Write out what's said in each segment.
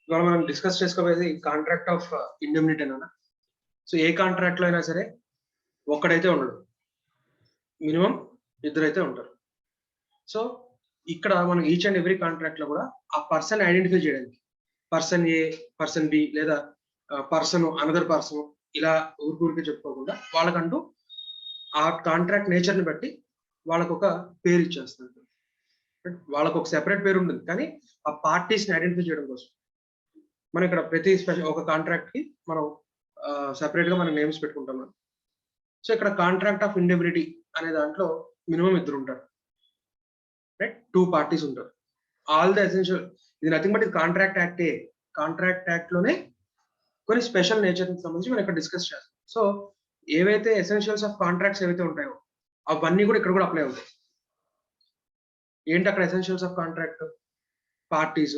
ఇవాళ మనం discuss చేసుకోబోయేది contract of indemnity అన్న. సో ఏ కాంట్రాక్ట్ లో అయినా సరే ఒక్కడైతే ఉండడు, మినిమం ఇద్దరైతే ఉంటారు. సో ఇక్కడ మనం ఈచ్ అండ్ ఎవ్రీ కాంట్రాక్ట్ లో కూడా ఆ పర్సన్ ఐడెంటిఫై చేయడానికి పర్సన్ ఏ, పర్సన్ బి లేదా పర్సన్ అనదర్ పర్సన్ ఇలా ఊరికే చెప్పుకోకుండా వాళ్ళకంటూ ఆ కాంట్రాక్ట్ నేచర్ ని బట్టి వాళ్ళకు ఒక పేరు ఇచ్చేస్తారు. వాళ్ళకు ఒక సెపరేట్ పేరు ఉంటుంది, కానీ ఆ పార్టీస్ ని ఐడెంటిఫై చేయడం కోసం మనం ఇక్కడ ప్రతి ఒక కాంట్రాక్ట్ కి మనం సెపరేట్ గా మనం నేమ్స్ పెట్టుకుంటాం. సో ఇక్కడ కాంట్రాక్ట్ ఆఫ్ ఇండెమ్నిటీ అనే దాంట్లో మినిమం ఇద్దరు ఉంటారు, రైట్? 2 పార్టీస్ ఉంటారు. ఆల్ ద ఎసెన్షియల్, ఇది నథింగ్ బట్ ఇది కాంట్రాక్ట్ యాక్టే. కాంట్రాక్ట్ యాక్ట్ లోనే కొన్ని స్పెషల్ నేచర్ సంబంధించి మనం ఇక్కడ డిస్కస్ చేస్తాం. సో ఏవైతే ఎసెన్షియల్స్ ఆఫ్ కాంట్రాక్ట్స్ ఏవైతే ఉంటాయో అవన్నీ కూడా ఇక్కడ కూడా అప్లై అవుతాయి. ఏంటి అక్కడ ఎసెన్షియల్స్ ఆఫ్ కాంట్రాక్ట్? పార్టీస్,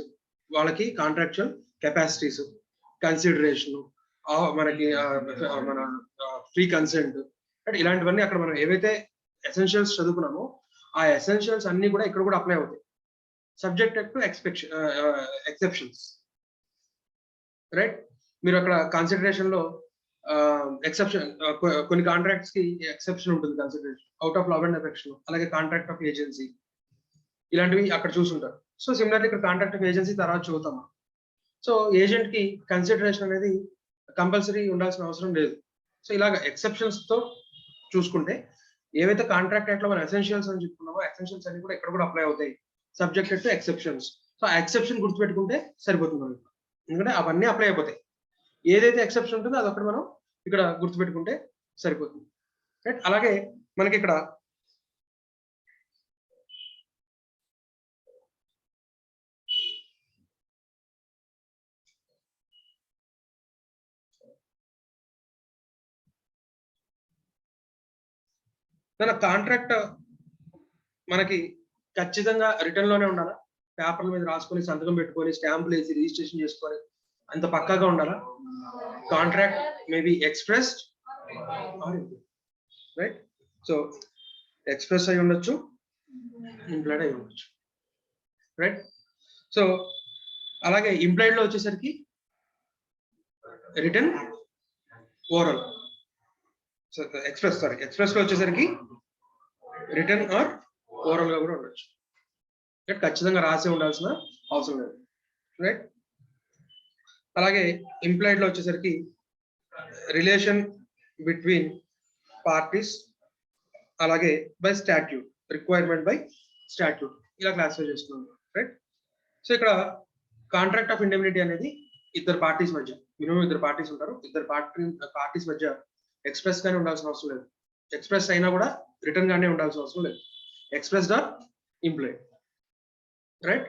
వాళ్ళకి కాంట్రాక్చువల్ కెపాసిటీస్, కన్సిడరేషన్, మనకి మన ఫ్రీ కన్సెంట్, ఇలాంటివన్నీ అక్కడ మనం ఏవైతే ఎసెన్షియల్స్ చదువుకున్నామో ఆ ఎసెన్షియల్స్ అన్ని కూడా ఇక్కడ కూడా అప్లై అవుతాయి, సబ్జెక్టెడ్ టు ఎక్సెప్షన్స్, రైట్? మీరు అక్కడ కన్సిడరేషన్ లో ఎక్సెప్షన్, కొన్ని కాంట్రాక్ట్స్ కి ఎక్సెప్షన్ ఉంటుంది, consideration out of love and affection, అలాగే కాంట్రాక్ట్ ఆఫ్ ఏజెన్సీ, ఇలాంటివి అక్కడ చూసుంటారు. సో సిమిలర్లీ ఇక్కడ కాంట్రాక్ట్ ఆఫ్ ఏజెన్సీ తర్వాత చూద్దాం. సో ఏజెంట్ కి కన్సిడరేషన్ అనేది కంపల్సరీ ఉండాల్సిన అవసరం లేదు. సో ఇలాగ ఎక్సెప్షన్స్ తో చూసుకుంటే ఏవైతే కాంట్రాక్ట్ యాక్ట్ లో మనం ఎసెన్షియల్స్ అని చెప్పుకున్నామో ఎసెన్షియల్స్ అన్ని కూడా ఇక్కడ కూడా అప్లై అవుతాయి, సబ్జెక్టెడ్ టు ఎక్సెప్షన్స్. సో ఆ ఎక్సెప్షన్ గుర్తుపెట్టుకుంటే సరిపోతుంది మనకి, ఎందుకంటే అవన్నీ అప్లై అయిపోతాయి. ఏదైతే ఎక్సెప్షన్ ఉంటుందో అదొకటి మనం ఇక్కడ గుర్తుపెట్టుకుంటే సరిపోతుంది, రైట్? అలాగే మనకి ఇక్కడ మన కాంట్రాక్ట్ మనకి ఖచ్చితంగా రిటర్న్ లోనే ఉండాలా? పేపర్ల మీద రాసుకొని సంతకం పెట్టుకొని స్టాంపులు వేసి రిజిస్ట్రేషన్ చేసుకొని అంత పక్కాగా ఉండాలా? Contract may be expressed, right? So express అయి ఉండొచ్చు, ఇంప్లైడ్ అయి ఉండొచ్చు, రైట్? సో అలాగే ఇంప్లైడ్ లో వచ్చేసరికి రిటర్న్, ఓరల్. సో ఎక్స్ప్రెస్ లో వచ్చేసరికి రిటర్న్ ఆర్ ఓరల్ గా కూడా ఉండొచ్చు, ఖచ్చితంగా రాసి ఉండాల్సిన అవసరం లేదు, రైట్? అలాగే ఇంప్లైడ్ లో వచ్చేసరికి రిలేషన్ బిట్వీన్ పార్టీస్, అలాగే by statute, requirement by statute, ఇలా క్లాసిఫై చేసుకున్నాం, రైట్? సో ఇక్కడ కాంట్రాక్ట్ ఆఫ్ ఇండెమ్నిటీ అనేది ఇద్దరు పార్టీస్ మధ్య, మినిమం ఇద్దరు పార్టీస్ ఉంటారు, ఇద్దరు పార్టీస్ మధ్య ఎక్స్ప్రెస్ గానే ఉండాల్సిన అవసరం లేదు, ఎక్స్ప్రెస్ అయినా కూడా రిటర్న్ గానే ఉండాల్సిన అవసరం లేదు, expressed are implied, right?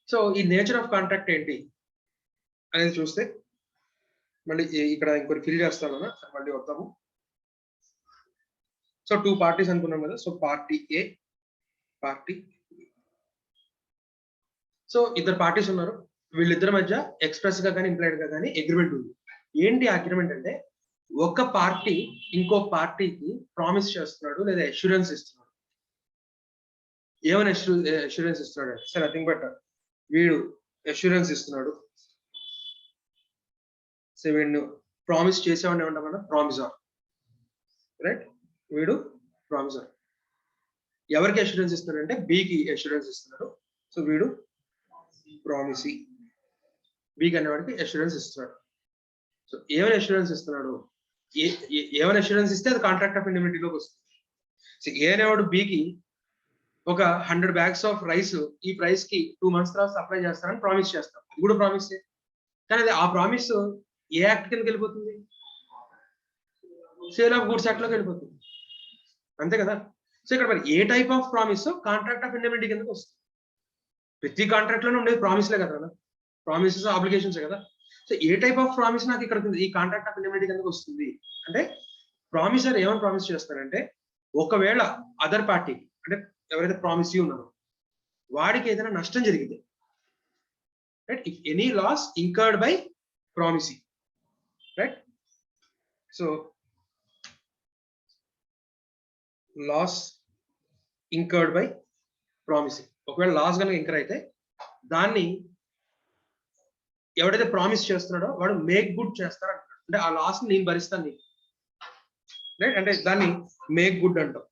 So ఈ నేచర్ ఆఫ్ కాంట్రాక్ట్ ఏంటి అనేది చూస్తే మళ్ళీ ఇక్కడ ఇంకొకటి ఫిల్ చేస్తాను, మళ్ళీ వద్దాము. సో 2 పార్టీస్ అనుకున్నాం కదా. సో పార్టీ ఏ, పార్టీ, సో ఇద్దరు పార్టీస్ ఉన్నారు, వీళ్ళిద్దరి మధ్య ఎక్స్ప్రెస్ గా కానీ ఇంప్లైడ్ గా కానీ అగ్రిమెంట్ ఉంది. ఏంటి అగ్రిమెంట్ అంటే ఒక పార్టీ ఇంకో పార్టీకి ప్రామిస్ చేస్తున్నాడు లేదా అష్యూరెన్స్ ఇస్తున్నాడు. ఏమైనా అష్యూరెన్స్ ఇస్తున్నాడు అంటే సరే నథింగ్ బట్ వీడు అష్యూరెన్స్ ఇస్తున్నాడు. సో వీడిని ప్రామిస్ చేసేవాడిని ఏమంటామన్నా ప్రామిసర్, రైట్? వీడు ప్రామిసర్. ఎవరికి అష్యూరెన్స్ ఇస్తున్నాడు అంటే బికి అష్యూరెన్స్ ఇస్తున్నాడు. సో వీడు ప్రామిసీ, బికి అనేవాడికి అష్యూరెన్స్ ఇస్తున్నాడు. సో ఏమైనా అష్యూరెన్స్ ఇస్తున్నాడు, ఏమైనా అష్యూరెన్స్ ఇస్తే అది కాంట్రాక్ట్ ఆఫ్ ఇండెమ్నిటీలోకి వస్తుంది. సో ఏ అనేవాడు బికి ఒక 100 బ్యాగ్స్ ఆఫ్ రైస్ ఈ ప్రైస్ కి 2 months తర్వాత సప్లై చేస్తానని ప్రామిస్ చేస్తాం, అది కూడా ప్రామిస్. కానీ అది ఆ ప్రామిస్ ఏ యాక్ట్ కిందకి వెళ్ళిపోతుంది? సేల్ ఆఫ్ గూడ్స్ యాక్ట్ లోకి వెళ్ళిపోతుంది, అంతే కదా? సో ఇక్కడ మరి ఏ type of promise contract of indemnity కిందకి వస్తుంది? ప్రతి కాంట్రాక్ట్ లోనే ఉండేది ప్రామిస్లే కదా, ప్రామిసెస్ ఆబ్లిగేషన్స్ కదా. సో ఏ టైప్ ఆఫ్ ప్రామిస్ నాకు ఇక్కడ ఈ కాంట్రాక్ట్ ఆఫ్ ఇండెమ్నిటీ కిందకి వస్తుంది అంటే ప్రామిసర్ ఏమని ప్రామిస్ చేస్తారంటే ఒకవేళ అదర్ పార్టీ అంటే ఎవరైతే ప్రామిసీ ఉన్నారో వాడికి ఏదైనా నష్టం జరిగితే, right? If any loss incurred by promisee, right? So loss incurred by promisee, ఒకవేళ లాస్ కనుక ఇంకర్ అయితే దాన్ని ఎవడైతే ప్రామిస్ చేస్తున్నాడో వాడు మేక్ గుడ్ చేస్తాడు అంటాడు. అంటే ఆ లాస్ నేను భరిస్తాను నీకు, రైట్? అంటే దాన్ని మేక్ గుడ్ అంటాం.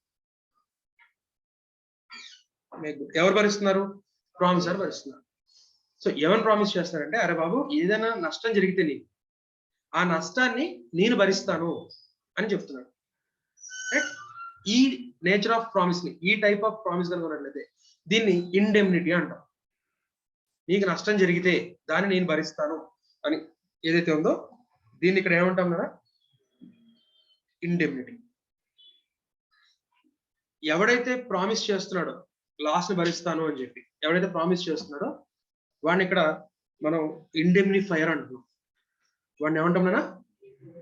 మేక్ గుడ్ ఎవరు భరిస్తున్నారు? ప్రామిసర్ భరిస్తున్నారు. సో ఎవరు ప్రామిస్ చేస్తున్నారంటే, అరే బాబు ఏదైనా నష్టం జరిగితే నీకు ఆ నష్టాన్ని నేను భరిస్తాను అని చెప్తున్నాడు, రైట్? ఈ నేచర్ ఆఫ్ ప్రామిస్ ని, ఈ టైప్ ఆఫ్ ప్రామిస్ కనుకున్నట్లయితే దీన్ని ఇండెమ్నిటీ అంటాం. నీకు నష్టం జరిగితే దాన్ని నేను భరిస్తాను అని ఏదైతే ఉందో దీన్ని ఇక్కడ ఏమంటాం కదా, ఇండెమ్నిటీ. ఎవడైతే ప్రామిస్ చేస్తున్నాడో లాస్ ని భరిస్తాను అని చెప్పి ఎవడైతే ప్రామిస్ చేస్తున్నాడో వాడిని ఇక్కడ మనం ఇండెమ్నిఫైయర్ అంటున్నాం. వాడిని ఏమంటాం కదా,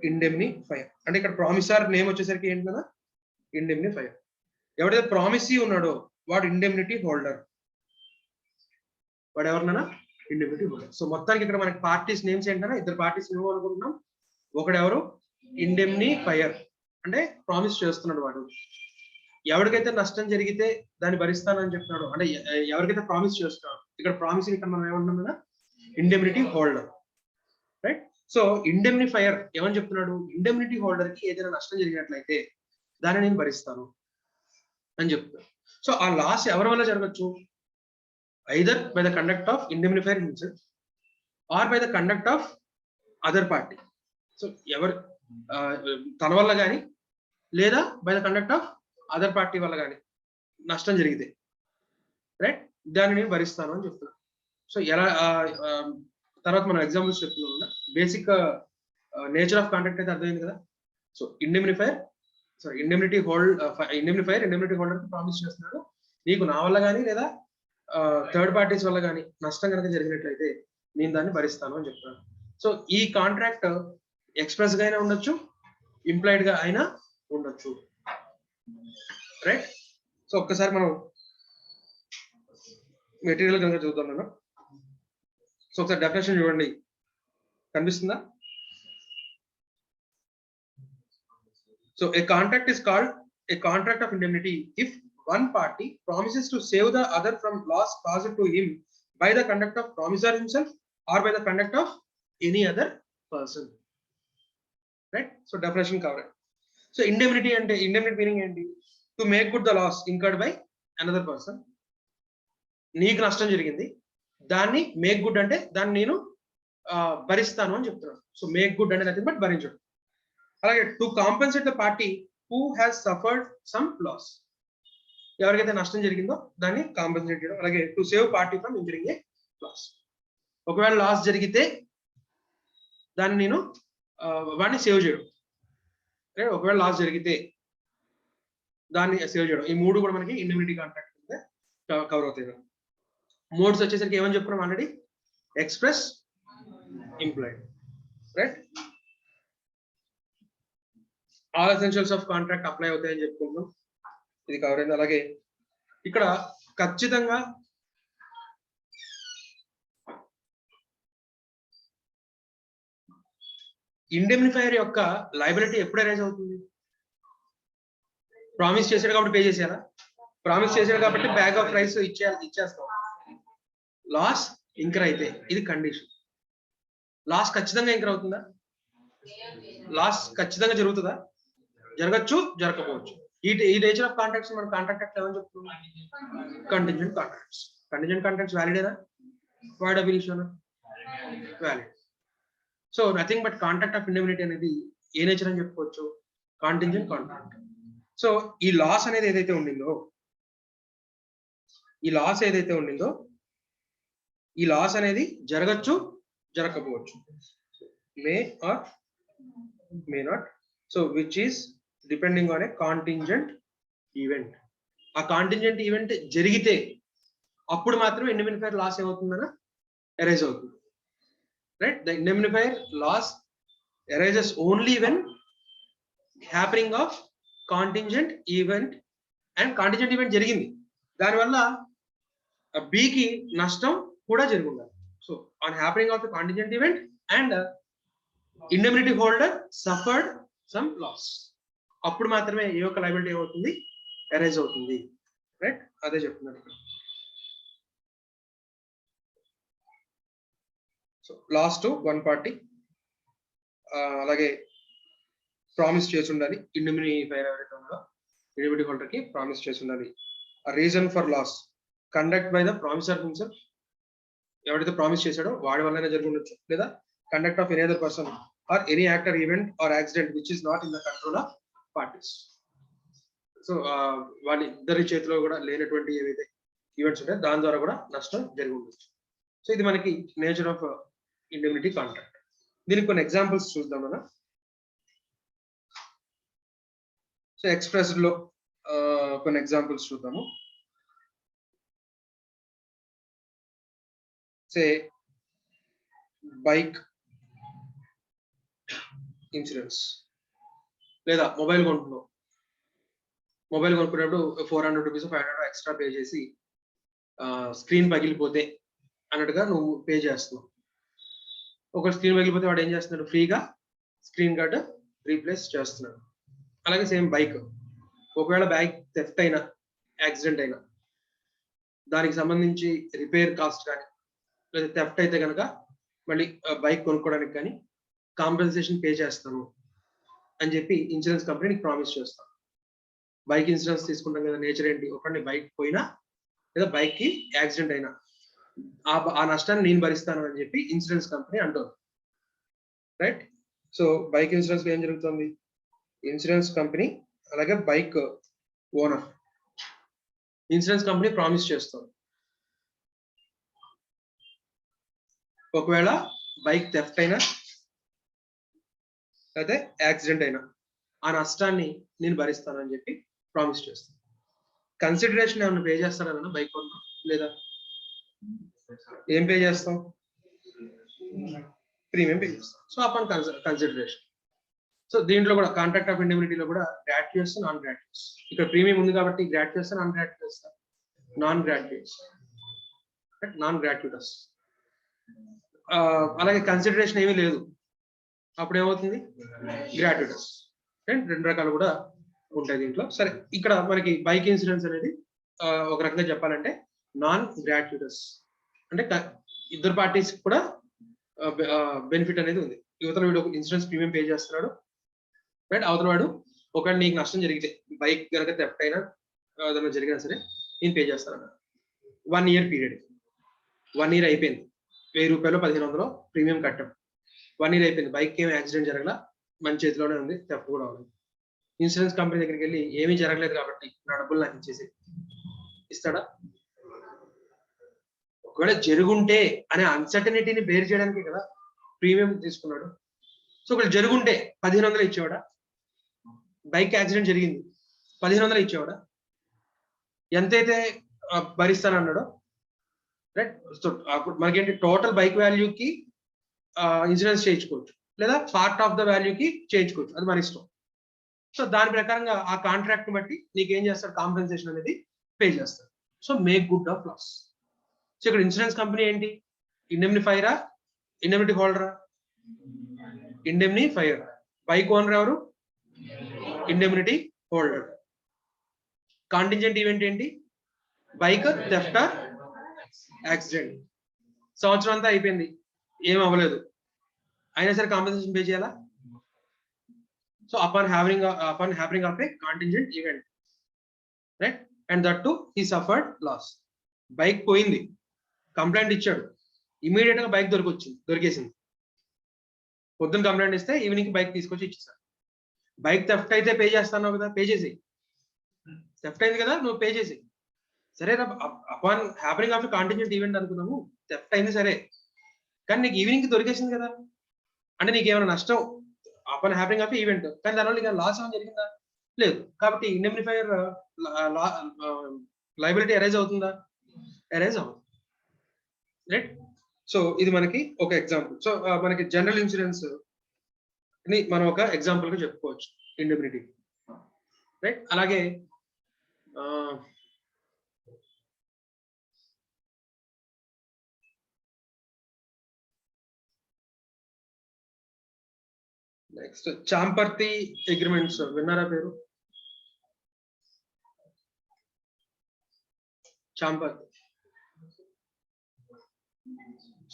ఇండెమ్నిఫైయర్. అంటే ఇక్కడ ప్రామిసర్ నేమ్ వచ్చేసరికి ఏంటి కదా, ఇండెమ్నిఫైయర్. ఎవడైతే ప్రామిసీ ఉన్నాడో వాడు ఇండెమ్నిటీ హోల్డర్. వాడు ఎవరినైనా ఇండెమ్నిటీ హోల్డర్. సో మొత్తానికి ఇక్కడ మనకి పార్టీస్ నేమ్స్ ఏంటన్నా, ఇద్దరు పార్టీస్ నేమ్ అనుకుంటున్నాం. ఒకడెవరు, ఇండెమ్నిఫైయర్ అంటే ప్రామిస్ చేస్తున్నాడు వాడు. ఎవరికైతే నష్టం జరిగితే దాన్ని భరిస్తానని చెప్తున్నాడు, అంటే ఎవరికైతే ప్రామిస్ చేస్తున్నాడు, ఇక్కడ ప్రామిస్ ఇక్కడ మనం ఏమంటున్నాం కదా, ఇండెమ్నిటీ హోల్డర్, రైట్? సో ఇండెమ్నిఫైయర్ ఏమని చెప్తున్నాడు, ఇండెమ్నిటీ హోల్డర్ కి ఏదైనా నష్టం జరిగినట్లయితే దాన్ని నేను భరిస్తాను అని చెప్తున్నాడు. సో ఆ లాస్ ఎవరి వల్ల జరగచ్చు, either by the conduct of indemnifier himself or by the conduct of other party. So ఎవరు తన వల్ల కానీ లేదా by the conduct of other party వల్ల కానీ నష్టం జరిగితే, రైట్, దాన్ని నేను భరిస్తాను అని చెప్తున్నాను. సో ఎలా తర్వాత మనం ఎగ్జాంపుల్స్ చెప్తున్నాం కదా. బేసిక్ నేచర్ ఆఫ్ కాంట్రాక్ట్ అయితే అర్థమైంది కదా. సో ఇండెమ్నిఫైయర్ ఇండెమ్నిటీ హోల్డర్ ప్రామిస్ చేస్తున్నాడు, నీకు నా వల్ల కానీ లేదా థర్డ్ పార్టీస్ వల్ల కానీ నష్టం కనుక జరిగినట్లయితే నేను దాన్ని భరిస్తాను అని చెప్తున్నాను. సో ఈ కాంట్రాక్ట్ ఎక్స్ప్రెస్ గా అయినా ఉండొచ్చు, ఇంప్లాయిడ్ గా అయినా ఉండొచ్చు, రైట్? సో ఒక్కసారి మనం మెటీరియల్ కనుక చూద్దాం మనం. సో ఒకసారి డెఫినేషన్ చూడండి, కనిపిస్తుందా? So a contract is called a contract of indemnity if one party promises to save the other from loss caused to him by the conduct of promisor himself or by the conduct of any other person, right? So definition covered. So indemnity and indemnity meaning enti, to make good the loss incurred by another person. నీకు నష్టం జరిగింది, దాన్ని make good అంటే దాన్ని నేను భరిస్తాను అని చెప్తున్నాను. సో మేక్ గుడ్ అంటే నథింగ్ బట్ భరించడం. అలాగే to compensate the party who has suffered some loss, ఎవరికైతే నష్టం జరిగిందో దాన్ని కాంపెన్సేట్ చేయడం. అలాగే to save party from injuring a loss, ఒకవేళ లాస్ జరిగితే దాన్ని నేను వాడిని సేవ్ చేయడం. ఒకవేళ లాస్ జరిగితే దాన్ని సేవ్ చేయడం. ఈ మూడు కూడా మనకి ఇండెమ్నిటీ కాంట్రాక్ట్ కింద కవర్ అవుతాయి. మోడ్స్ వచ్చేసరికి ఏమని చెప్పుకున్నాం already, express, implied, right? All essentials of contract apply అవుతాయని చెప్పుకుంటున్నాం, ఇది కవర్ అయింది. అలాగే ఇక్కడ ఖచ్చితంగా ఇండెమ్నిఫైయర్ యొక్క లయబిలిటీ ఎప్పుడు అరైజ్ అవుతుంది, ప్రామిస్ చేశాడు కాబట్టి పే చేసేయాలా? ప్రామిస్ చేశాడు కాబట్టి బ్యాగ్ ఆఫ్ రైస్ ఇచ్చేస్తాం. లాస్ ఇంకర్ అయితే ఇది కండిషన్. లాస్ ఖచ్చితంగా ఇంకర్ అవుతుందా? లాస్ ఖచ్చితంగా జరుగుతుందా? జరగచ్చు, జరగకపోవచ్చు. ఈ నేచర్ ఆఫ్ కాంట్రాక్ట్స్ మనం కాంట్రాక్ట్ యాక్ట్ ఏమని చెప్తున్నాం, కంటింజెంట్ కాంట్రాక్ట్స్. కంటింజెంట్ కాంట్రాక్ట్స్ వ్యాలిడేనా? వాయిడ్ అబిలిషన్ valid. So nothing but contract of indemnity అనేది ఏ నేచర్ అని చెప్పుకోవచ్చు, కాంటింజెంట్ కాంట్రాక్ట్. సో ఈ లాస్ అనేది ఏదైతే ఉండిందో, ఈ లాస్ అనేది జరగచ్చు, జరగకపోవచ్చు, may or may not. So which is depending on a contingent event. ఆ కాంటింజెంట్ ఈవెంట్ జరిగితే అప్పుడు మాత్రమే ఇండెమ్నిఫైయర్ లాస్ ఏమవుతుందన్నా ఎరైజ్ అవుతుంది, right? The indemnifier loss arises only when happening of contingent event, and contingent event జరిగింది, దానివల్ల బికి నష్టం కూడా జరుగుతుంది. So on happening of the contingent event and indemnity holder suffered some loss, అప్పుడు మాత్రమే ఏ యొక్క లయబిలిటీ అవుతుంది, ఎరైజ్ అవుతుంది, రైట్? అదే చెప్తున్నారు ఇక్కడ. సో లాస్ట్ వన్ పార్టీ అలాగే ప్రామిస్ చేసి ఉండాలి. ఇండిమినిటీ ఫైర్ ఎవరైతే ఉందో ఇండిమినిటీ హోల్డర్ కి ప్రామిస్ చేసి ఉండాలి. Reason for loss conduct by the promisor himself, ఎవరైతే ప్రామిస్ చేశాడో వాడి వల్లనే జరిగి ఉండొచ్చు, లేదా conduct of any other person or any act or event or accident which is not in the control of parties. So వాళ్ళ ఇద్దరి చేతిలో కూడా లేనటువంటి ఏవైతే ఈవెంట్స్ ఉంటాయో దాని ద్వారా కూడా నష్టం జరిగి ఉండొచ్చు. సో ఇది మనకి నేచర్ ఆఫ్ ఇండిమినిటీ కాంట్రాక్ట్. దీనికి కొన్ని ఎగ్జాంపుల్స్ చూద్దాం మనం. సో ఎక్స్ప్రెస్ లో కొన్ని ఎగ్జాంపుల్స్ చూద్దాము. సే బైక్ ఇన్సూరెన్స్, లేదా మొబైల్ కొంటున్నావు. మొబైల్ కొనుక్కునేప్పుడు 400 రూపీస్ 500 ఎక్స్ట్రా పే చేసి స్క్రీన్ పగిలిపోతే అన్నట్టుగా నువ్వు పే చేస్తున్నావు. ఒక స్క్రీన్ పగిలిపోతే వాడు ఏం చేస్తున్నాడు, ఫ్రీగా స్క్రీన్ గార్డ్ రీప్లేస్ చేస్తున్నాడు. అలాగే సేమ్ బైక్, ఒకవేళ బైక్ థెఫ్ట్ అయినా యాక్సిడెంట్ అయినా దానికి సంబంధించి రిపేర్ కాస్ట్ కానీ, లేదా థెఫ్ట్ అయితే కనుక మళ్ళీ బైక్ కొనుక్కోవడానికి కానీ కాంపెన్సేషన్ పే చేస్తాను అని చెప్పి ఇన్సూరెన్స్ కంపెనీ నీకు ప్రామిస్ చేస్తాను. బైక్ ఇన్సూరెన్స్ తీసుకుంటాం కదా, నేచర్ ఏంటి, ఒకటి బైక్ పోయినా లేదా బైక్ కి యాక్సిడెంట్ అయినా ఆ నష్టాన్ని నేను భరిస్తాను అని చెప్పి ఇన్సూరెన్స్ కంపెనీ అంటుంది. రైట్. సో బైక్ ఇన్సూరెన్స్ ఏం జరుగుతుంది, ఇన్సూరెన్స్ కంపెనీ అలాగే bike owner, insurance company promise చేస్తుంది ఒకవేళ బైక్ థెఫ్ట్ అయినా అయితే యాక్సిడెంట్ అయినా ఆ నష్టాన్ని నేను భరిస్తాను అని చెప్పి ప్రామిస్ చేస్తాను. కన్సిడరేషన్ ఏమైనా పే చేస్తారా బైక్ కొన్నా, లేదా ఏం పే చేస్తాం, ప్రీమియం పే చేస్తాం. So upon consideration. సో దీంట్లో కూడా కాంట్రాక్ట్ ఆఫ్ ఇండిమినిటీలో కూడా గ్రాట్యుయస్ నాన్ గ్రాట్యుయస్. ఇక్కడ ప్రీమియం ఉంది కాబట్టి గ్రాట్యుయస్ నాన్ గ్రాట్యుయస్, నాన్ గ్రాట్యుయస్, నాన్ గ్రాట్యుటస్. అలాగే కన్సిడరేషన్ ఏమీ లేదు అప్పుడు ఏమవుతుంది, గ్రాట్యుటస్. రెండు రకాలు కూడా ఉంటాయి దీంట్లో. సరే, ఇక్కడ మనకి బైక్ ఇన్సూరెన్స్ అనేది ఒక రకంగా చెప్పాలంటే నాన్ గ్రాట్యుటస్, అంటే ఇద్దరు పార్టీస్ కూడా బెనిఫిట్ అనేది ఉంది. యువతల వీడు ఇన్సూరెన్స్ ప్రీమియం పే చేస్తున్నాడు, రైట్. అవతల వాడు ఒకవేళ నీకు నష్టం జరిగితే, బైక్ కనుక థెఫ్ట్ అయినా ఏదైనా జరిగినా సరే నేను పే చేస్తాను. 1 year పీరియడ్, 1 year అయిపోయింది, 1000 రూపాయలు 1500 ప్రీమియం కట్టాం. 1 year అయిపోయింది, బైక్ ఏమి యాక్సిడెంట్ జరగలా, మన చేతిలోనే ఉంది, థెఫ్ట్ కూడా ఉంది. ఇన్సూరెన్స్ కంపెనీ దగ్గరికి వెళ్ళి ఏమీ జరగలేదు కాబట్టి నా డబ్బులు నాకు ఇచ్చేసి ఇస్తాడా? ఒకవేళ జరుగుంటే అనే అన్సర్టనిటీని బేర్ చేయడానికి కదా ప్రీమియం తీసుకున్నాడు. సో ఒకవేళ జరుగుంటే 1500 ఇచ్చేవాడా? బైక్ యాక్సిడెంట్ జరిగింది, 1500 ఇచ్చేవాడా? ఎంతైతే భరిస్తానన్నాడో, రైట్. సో అప్పుడు మనకేంటి, టోటల్ బైక్ వాల్యూకి ఇన్సూరెన్స్ చేయించుకోవచ్చు, లేదా పార్ట్ ఆఫ్ ద వాల్యూకి చేయించుకోవచ్చు, అది మన ఇష్టం. సో దాని ప్రకారంగా ఆ కాంట్రాక్ట్ బట్టి నీకు ఏం చేస్తాడు, కాంపెన్సేషన్ అనేది పే చేస్తాడు. So make good of loss. So ఇక్కడ ఇన్సూరెన్స్ కంపెనీ ఏంటి, ఇండెమ్నిఫైరా, ఇండెమ్నిటీ హోల్డరా? ఇండెమ్నిఫైర్. బైక్ ఓనర్ ఎవరు? Indemnity holder. కాంటింజెంట్ ఈవెంట్ ఏంటి, బైక్ థెఫ్ట్ ఆర్ యాక్సిడెంట్. సంవత్సరం అంతా అయిపోయింది, ఏం అవ్వలేదు, అయినా సరే కాంపెన్సేషన్ పే చేయాలా? So upon happening of a contingent event, right, and that too he suffered loss. Bike పోయింది, కంప్లైంట్ ఇచ్చాడు, ఇమీడియట్ గా బైక్ దొరికేసింది. పొద్దున్న కంప్లైంట్ ఇస్తే ఈవినింగ్ బైక్ తీసుకొచ్చి ఇచ్చేసాడు. బైక్ థెఫ్ట్ అయితే పే చేస్తాను కదా, పే చేసి, థెఫ్ట్ అయింది కదా నువ్వు పే చేసి. సరే, upon happening of contingent event అనుకున్నాము, థెఫ్ట్ అయింది సరే, కానీ నీకు ఈవినింగ్ దొరికేసింది కదా, అంటే నీకు ఏమైనా నష్టం అపాన్ హ్యాపెనింగ్ ఆఫ్ ఈవెంట్, కానీ దానివల్ల నీకు లాస్ ఏమైనా జరిగిందా? లేదు. కాబట్టి ఇండెమ్నిఫైర్ లయబిలిటీ అరైజ్ అవుతుందా? అరైజ్ అవుతుంది, రైట్. సో ఇది మనకి ఒక ఎగ్జాంపుల్. సో మనకి జనరల్ ఇన్సూరెన్స్ ని మనం ఒక ఎగ్జాంపుల్ గా చెప్పుకోవచ్చు ఇండెమ్నిటీ, రైట్. అలాగే నెక్స్ట్ చాంపర్తి అగ్రిమెంట్స్ విన్నారా పేరు? చాంపర్తి,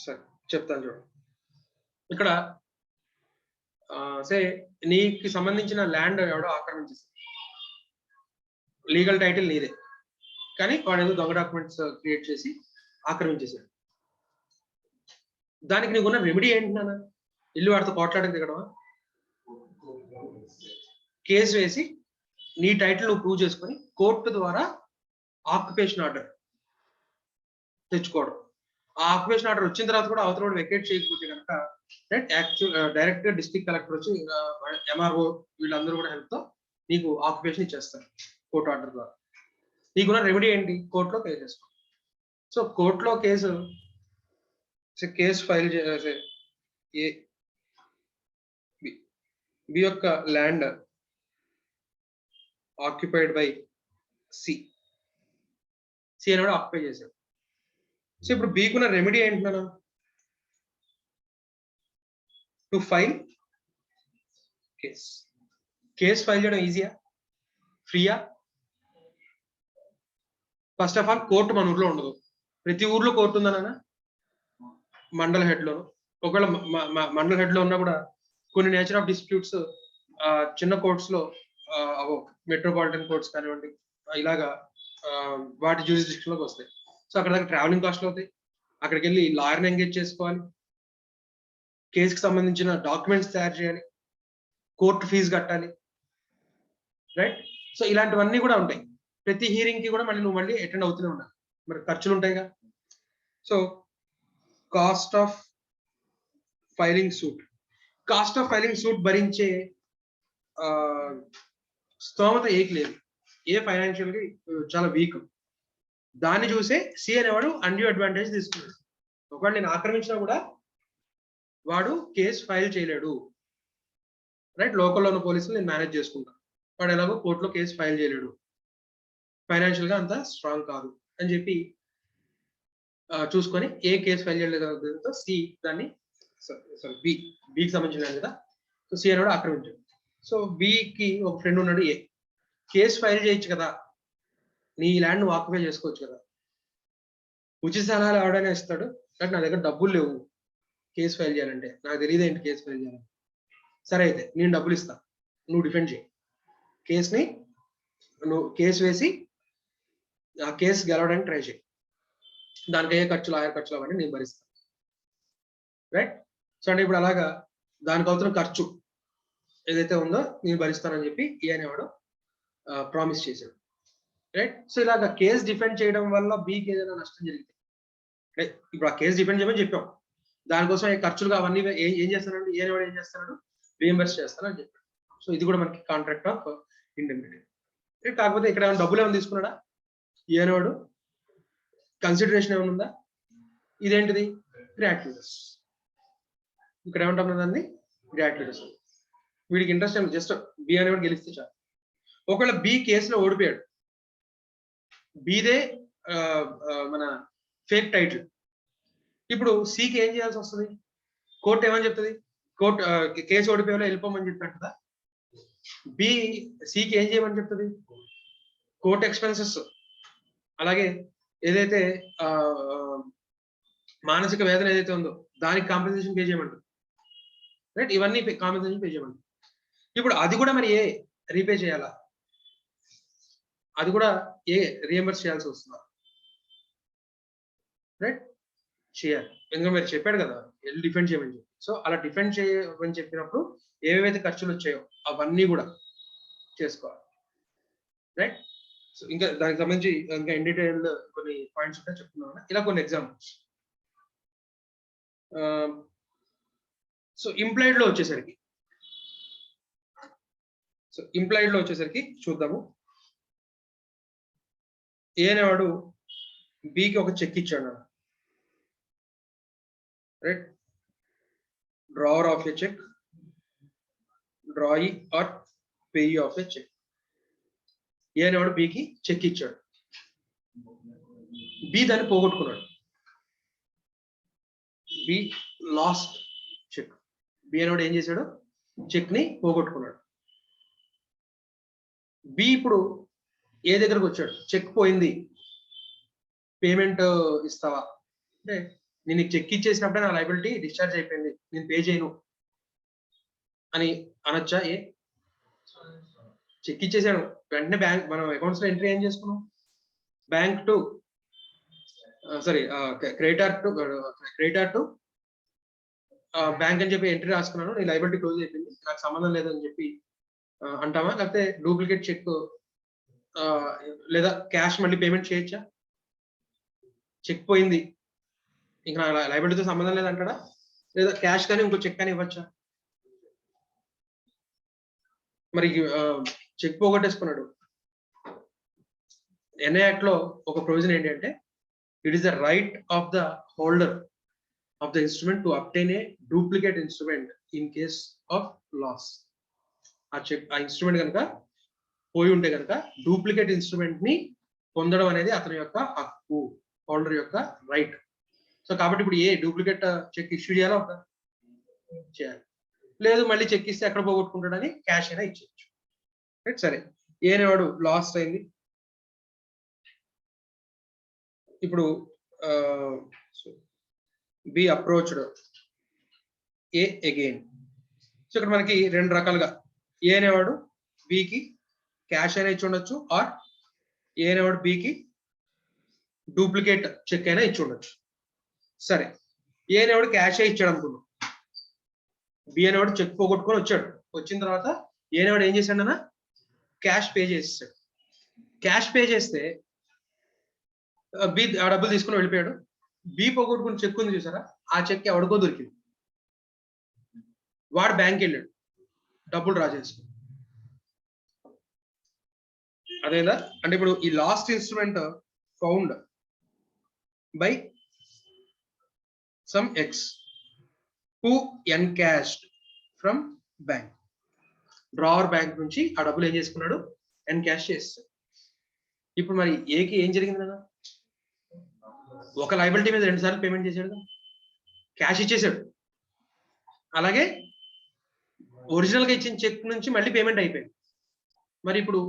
సరే చెప్తాను చూడండి. ఇక్కడ సే నీకు సంబంధించిన ల్యాండ్ ఎవడో ఆక్రమించేసి లీగల్ టైటిల్ నీదే, కానీ వాడు ఏదో దొంగ డాక్యుమెంట్స్ క్రియేట్ చేసి ఆక్రమించేశాడు. దానికి నీకున్న రెమెడీ ఏంటి నాన్న? ఇల్లు వాడితో పోట్లాడడం దిగడమా? కేసు వేసి నీ టైటిల్ నువ్వు ప్రూవ్ చేసుకొని కోర్టు ద్వారా ఆక్యుపేషన్ ఆర్డర్ తెచ్చుకోవడం. ఆ ఆక్యుపేషన్ ఆర్డర్ వచ్చిన తర్వాత కూడా అవతల వెకేట్ చేయకపోతే కనుక డైరెక్ట్ గా డిస్ట్రిక్ట్ కలెక్టర్ వచ్చి ఎంఆర్ఓ వీళ్ళందరూ కూడా హెల్ప్ తో నీకు ఆక్యుపేషన్ ఇచ్చేస్తారు కోర్టు ఆర్డర్ ద్వారా. నీకున్న రెమెడీ ఏంటి? కోర్టులో కేసు చేసుకో. సో కోర్టులో కేసు ఫైల్ చేసే బి యొక్క ల్యాండ్ ఆక్యుపైడ్ బై సి అనేవాడు ఆక్యుపై చేశాడు. సో ఇప్పుడు బీకున్న రెమెడీ ఏంటన్నా? టు ఫైల్ కేస్ ఫైల్ చేయడం ఈజీయా, ఫ్రీయా? ఫస్ట్ ఆఫ్ ఆల్ కోర్టు మన ఊర్లో ఉండదు. ప్రతి ఊర్లో కోర్టు ఉందన్నా మండల హెడ్ లో. ఒకవేళ మండల హెడ్ లో ఉన్నా కూడా కొన్ని నేచర్ ఆఫ్ డిస్ప్యూట్స్ చిన్న కోర్ట్స్ లో మెట్రోపాలిటన్ కోర్ట్స్ కానివ్వండి ఇలాగా వాటి జ్యూరిస్డిక్షన్ లోకి వస్తాయి. సో అక్కడ దాకా ట్రావెలింగ్ కాస్ట్లు అవుతాయి. అక్కడికి వెళ్ళి లాయర్ని ఎంగేజ్ చేసుకోవాలి, కేసుకి సంబంధించిన డాక్యుమెంట్స్ తయారు చేయాలి, కోర్టు ఫీజు కట్టాలి, రైట్? సో ఇలాంటివన్నీ కూడా ఉంటాయి. ప్రతి హీరింగ్ కి కూడా నువ్వు మళ్ళీ అటెండ్ అవుతూనే ఉండాలి, మరి ఖర్చులు ఉంటాయిగా. So cost of filing suit భరించే స్తోమత ఏకి లేదు, ఏ ఫైనాన్షియల్ గా చాలా వీక్. దాన్ని చూసే సి అనేవాడు అన్డ్యూ అడ్వాంటేజ్ తీసుకున్నాడు. ఒకవేళ నేను ఆక్రమించినా కూడా వాడు కేసు ఫైల్ చేయలేడు, రైట్? లోకల్లో ఉన్న పోలీసులు నేను మేనేజ్ చేసుకుంటాను, వాడు ఎలాగో కోర్టులో కేసు ఫైల్ చేయలేడు, ఫైనాన్షియల్ గా అంత స్ట్రాంగ్ కాదు అని చెప్పి చూసుకొని ఏ కేసు ఫైల్ చేయలేదు సి దాన్ని బికి సంబంధించిన కదా. సో సి అనేవాడు ఆక్రమించాడు. సో బికి ఒక ఫ్రెండ్ ఉన్నాడు ఏ, కేసు ఫైల్ చేయొచ్చు కదా, నీ ల్యాండ్ నువ్వు ఆక్యుపై చేసుకోవచ్చు కదా. ఉచిత సలహాలు ఎవడైనా ఇస్తాడు, బట్ నా దగ్గర డబ్బులు లేవు కేసు ఫైల్ చేయాలంటే, నాకు తెలియదు ఏంటి కేసు ఫైల్ చేయాలంటే. సరే అయితే నేను డబ్బులు ఇస్తా, నువ్వు డిఫెండ్ చేయి కేసుని, నువ్వు కేసు వేసి ఆ కేసు గెలవడానికి ట్రై చేయి, దానికి అయ్యే ఖర్చులు ఆయా ఖర్చులు అవన్నీ నేను భరిస్తాను, రైట్? సో అంటే ఇప్పుడు అలాగా దానికి అవుతున్న ఖర్చు ఏదైతే ఉందో నేను భరిస్తానని చెప్పి ఏ అనేవాడు ప్రామిస్ చేశాడు, రైట్? సో ఇలాగా కేసు డిఫెండ్ చేయడం వల్ల బీకి ఏదైనా నష్టం జరిగితే, రైట్? ఇప్పుడు ఆ కేసు డిఫెండ్ చేయమని చెప్పాం, దానికోసం ఖర్చులుగా అవన్నీ ఏం చేస్తానండి ఏ అనేవాడు ఏం చేస్తున్నాడు, రీఎంబర్స్ చేస్తానని చెప్పాడు. సో ఇది కూడా మనకి కాంట్రాక్ట్ ఆఫ్ ఇండెమ్నిటీ. కాకపోతే ఇక్కడ ఏమైనా డబ్బులు ఏమైనా తీసుకున్నాడా ఏ అనేవాడు? కన్సిడరేషన్ ఏమైనా ఉందా? ఇదేంటిది? గ్రాట్యుటస్. ఇక్కడ ఏమంటాం దాన్ని? గ్రాట్యుటస్. వీడికి ఇంట్రెస్ట్ ఏమి, జస్ట్ బి అనేవాడు గెలిస్తే చాలు. ఒకవేళ బి కేసులో ఓడిపోయాడు, బిదే మన ఫేక్ టైటిల్, ఇప్పుడు సికి ఏం చేయాల్సి వస్తుంది? కోర్టు ఏమని చెప్తుంది? కోర్టు కేసు ఓడిపోయేలా వెళ్ళిపోమని చెప్పినట్టుదా? బి సికి ఏం చేయమని చెప్తుంది? కోర్టు ఎక్స్పెన్సెస్, అలాగే ఏదైతే మానసిక వేదన ఏదైతే ఉందో దానికి కాంపెన్సేషన్ పే చేయమంటుంది, రైట్? ఇవన్నీ కాంపెన్సేషన్ పే చేయమంటుంది. ఇప్పుడు అది కూడా మరి ఏ రీపే చేయాలా? అది కూడా ఏ రీఎంబర్స్ చేయాల్సి వస్తుందా? రైట్? చేయాలి, ఎందుకంటే మీరు చెప్పాడు కదా వెళ్ళి డిఫెండ్ చేయమని చెప్పి. సో అలా డిఫెండ్ చేయమని చెప్పినప్పుడు ఏవైతే ఖర్చులు వచ్చాయో అవన్నీ కూడా చేసుకోవాలి, రైట్? సో ఇంకా దానికి సంబంధించి ఇంకా ఇన్ డీటెయిల్ కొన్ని పాయింట్స్ ఉంటాయి చెప్తున్నాను. ఇలా కొన్ని ఎగ్జాంపుల్స్. సో ఇంప్లాయిడ్ లో వచ్చేసరికి చూద్దాము. ఏ అనేవాడు బికి ఒక చెక్ ఇచ్చాడు, right? Drawer of a cheque, drawee or payee of a cheque. A అనేవాడు బికి చెక్ ఇచ్చాడు, బి దాన్ని పోగొట్టుకున్నాడు, బి లాస్ట్ చెక్. బి అనేవాడు ఏం చేశాడు? చెక్ ని పోగొట్టుకున్నాడు. బి ఇప్పుడు ఏ దగ్గరకు వచ్చాడు? చెక్ పోయింది, పేమెంట్ ఇస్తావా అంటే నేను చెక్ ఇచ్చేసినప్పుడే నా లైబిలిటీ డిశ్చార్జ్ అయిపోయింది, నేను పే చేయను అని అనొచ్చా? చెక్ ఇచ్చేసాను వెంటనే బ్యాంక్ మనం అకౌంట్స్ లో ఎంట్రీ ఏం చేసుకున్నాం, bank to sorry creditor to bank అని చెప్పి ఎంట్రీ రాసుకున్నాను, నీ లైబిలిటీ క్లోజ్ అయిపోయింది, నాకు సంబంధం లేదని చెప్పి అంటామా? లేకపోతే డూప్లికేట్ చెక్ లేదా క్యాష్ మళ్ళీ పేమెంట్ చేయొచ్చా? చెక్ పోయింది ఇంకా నా లైబిలిటీతో సంబంధం లేదంటాడా? లేదా క్యాష్ కానీ ఇంకో చెక్ కానీ ఇవ్వచ్చా? మరి చెక్ పోగొట్టేసుకున్నాడు. ఎన్ఐ యాక్ట్ లో ఒక ప్రొవిజన్ ఏంటంటే it is the right of the holder of the instrument to obtain a duplicate instrument in case of loss. ఆ ఇన్స్ట్రుమెంట్ కనుక పోయి ఉంటే కనుక డూప్లికేట్ ఇన్స్ట్రుమెంట్ ని పొందడం అనేది అతని యొక్క హక్కు, హోల్డర్ యొక్క రైట్. సో కాబట్టి ఇప్పుడు ఏ డూప్లికేట్ చెక్ ఇష్యూ చేయాలా ఒక చేయాలి, లేదు మళ్ళీ చెక్ ఇస్తే ఎక్కడ పోగొట్టుకుంటాడని క్యాష్ అయినా ఇచ్చేయచ్చు. రైట్, సరే ఏనేవాడు లాస్ అయింది. ఇప్పుడు B approached a again. So ఇక్కడ మనకి రెండు రకాలుగా ఏ అనేవాడు బికి క్యాష్ అయినా ఇచ్చి ఉండొచ్చు, ఆర్ ఏ అనేవాడు బికి డూప్లికేట్ చెక్ అయినా ఇచ్చి ఉండొచ్చు. సరే ఏ అనేవాడు క్యాష్ ఇచ్చాడు అనుకున్నాం, బి అనేవాడు చెక్ పోగొట్టుకొని వచ్చాడు, వచ్చిన తర్వాత ఏ అనేవాడు ఏం చేశాడు అన్న క్యాష్ పే చేసేసాడు. క్యాష్ పే చేస్తే బి ఆ డబ్బులు తీసుకుని వెళ్ళిపోయాడు. బి పోగొట్టుకుని చెక్ ఉంది చూసారా, ఆ చెక్ ఎవడికో దొరికింది, వాడు బ్యాంక్ వెళ్ళాడు, డబ్బులు డ్రా చేసుకుని. అదేదా అంటే ఇప్పుడు ఈ last instrument found by some X who encashed from bank. Drawer bank నుంచి ఆ డబ్బులు ఏం చేసుకున్నాడు, ఎన్కాష్ చేస్తాడు. ఇప్పుడు మరి ఏకి ఏం జరిగింది కదా, ఒక లైబిలిటీ మీద 2 సార్లు పేమెంట్ చేశాడు, క్యాష్ ఇచ్చేసాడు, అలాగే ఒరిజినల్ గా ఇచ్చిన చెక్ నుంచి మళ్ళీ పేమెంట్ అయిపోయింది. మరి ఇప్పుడు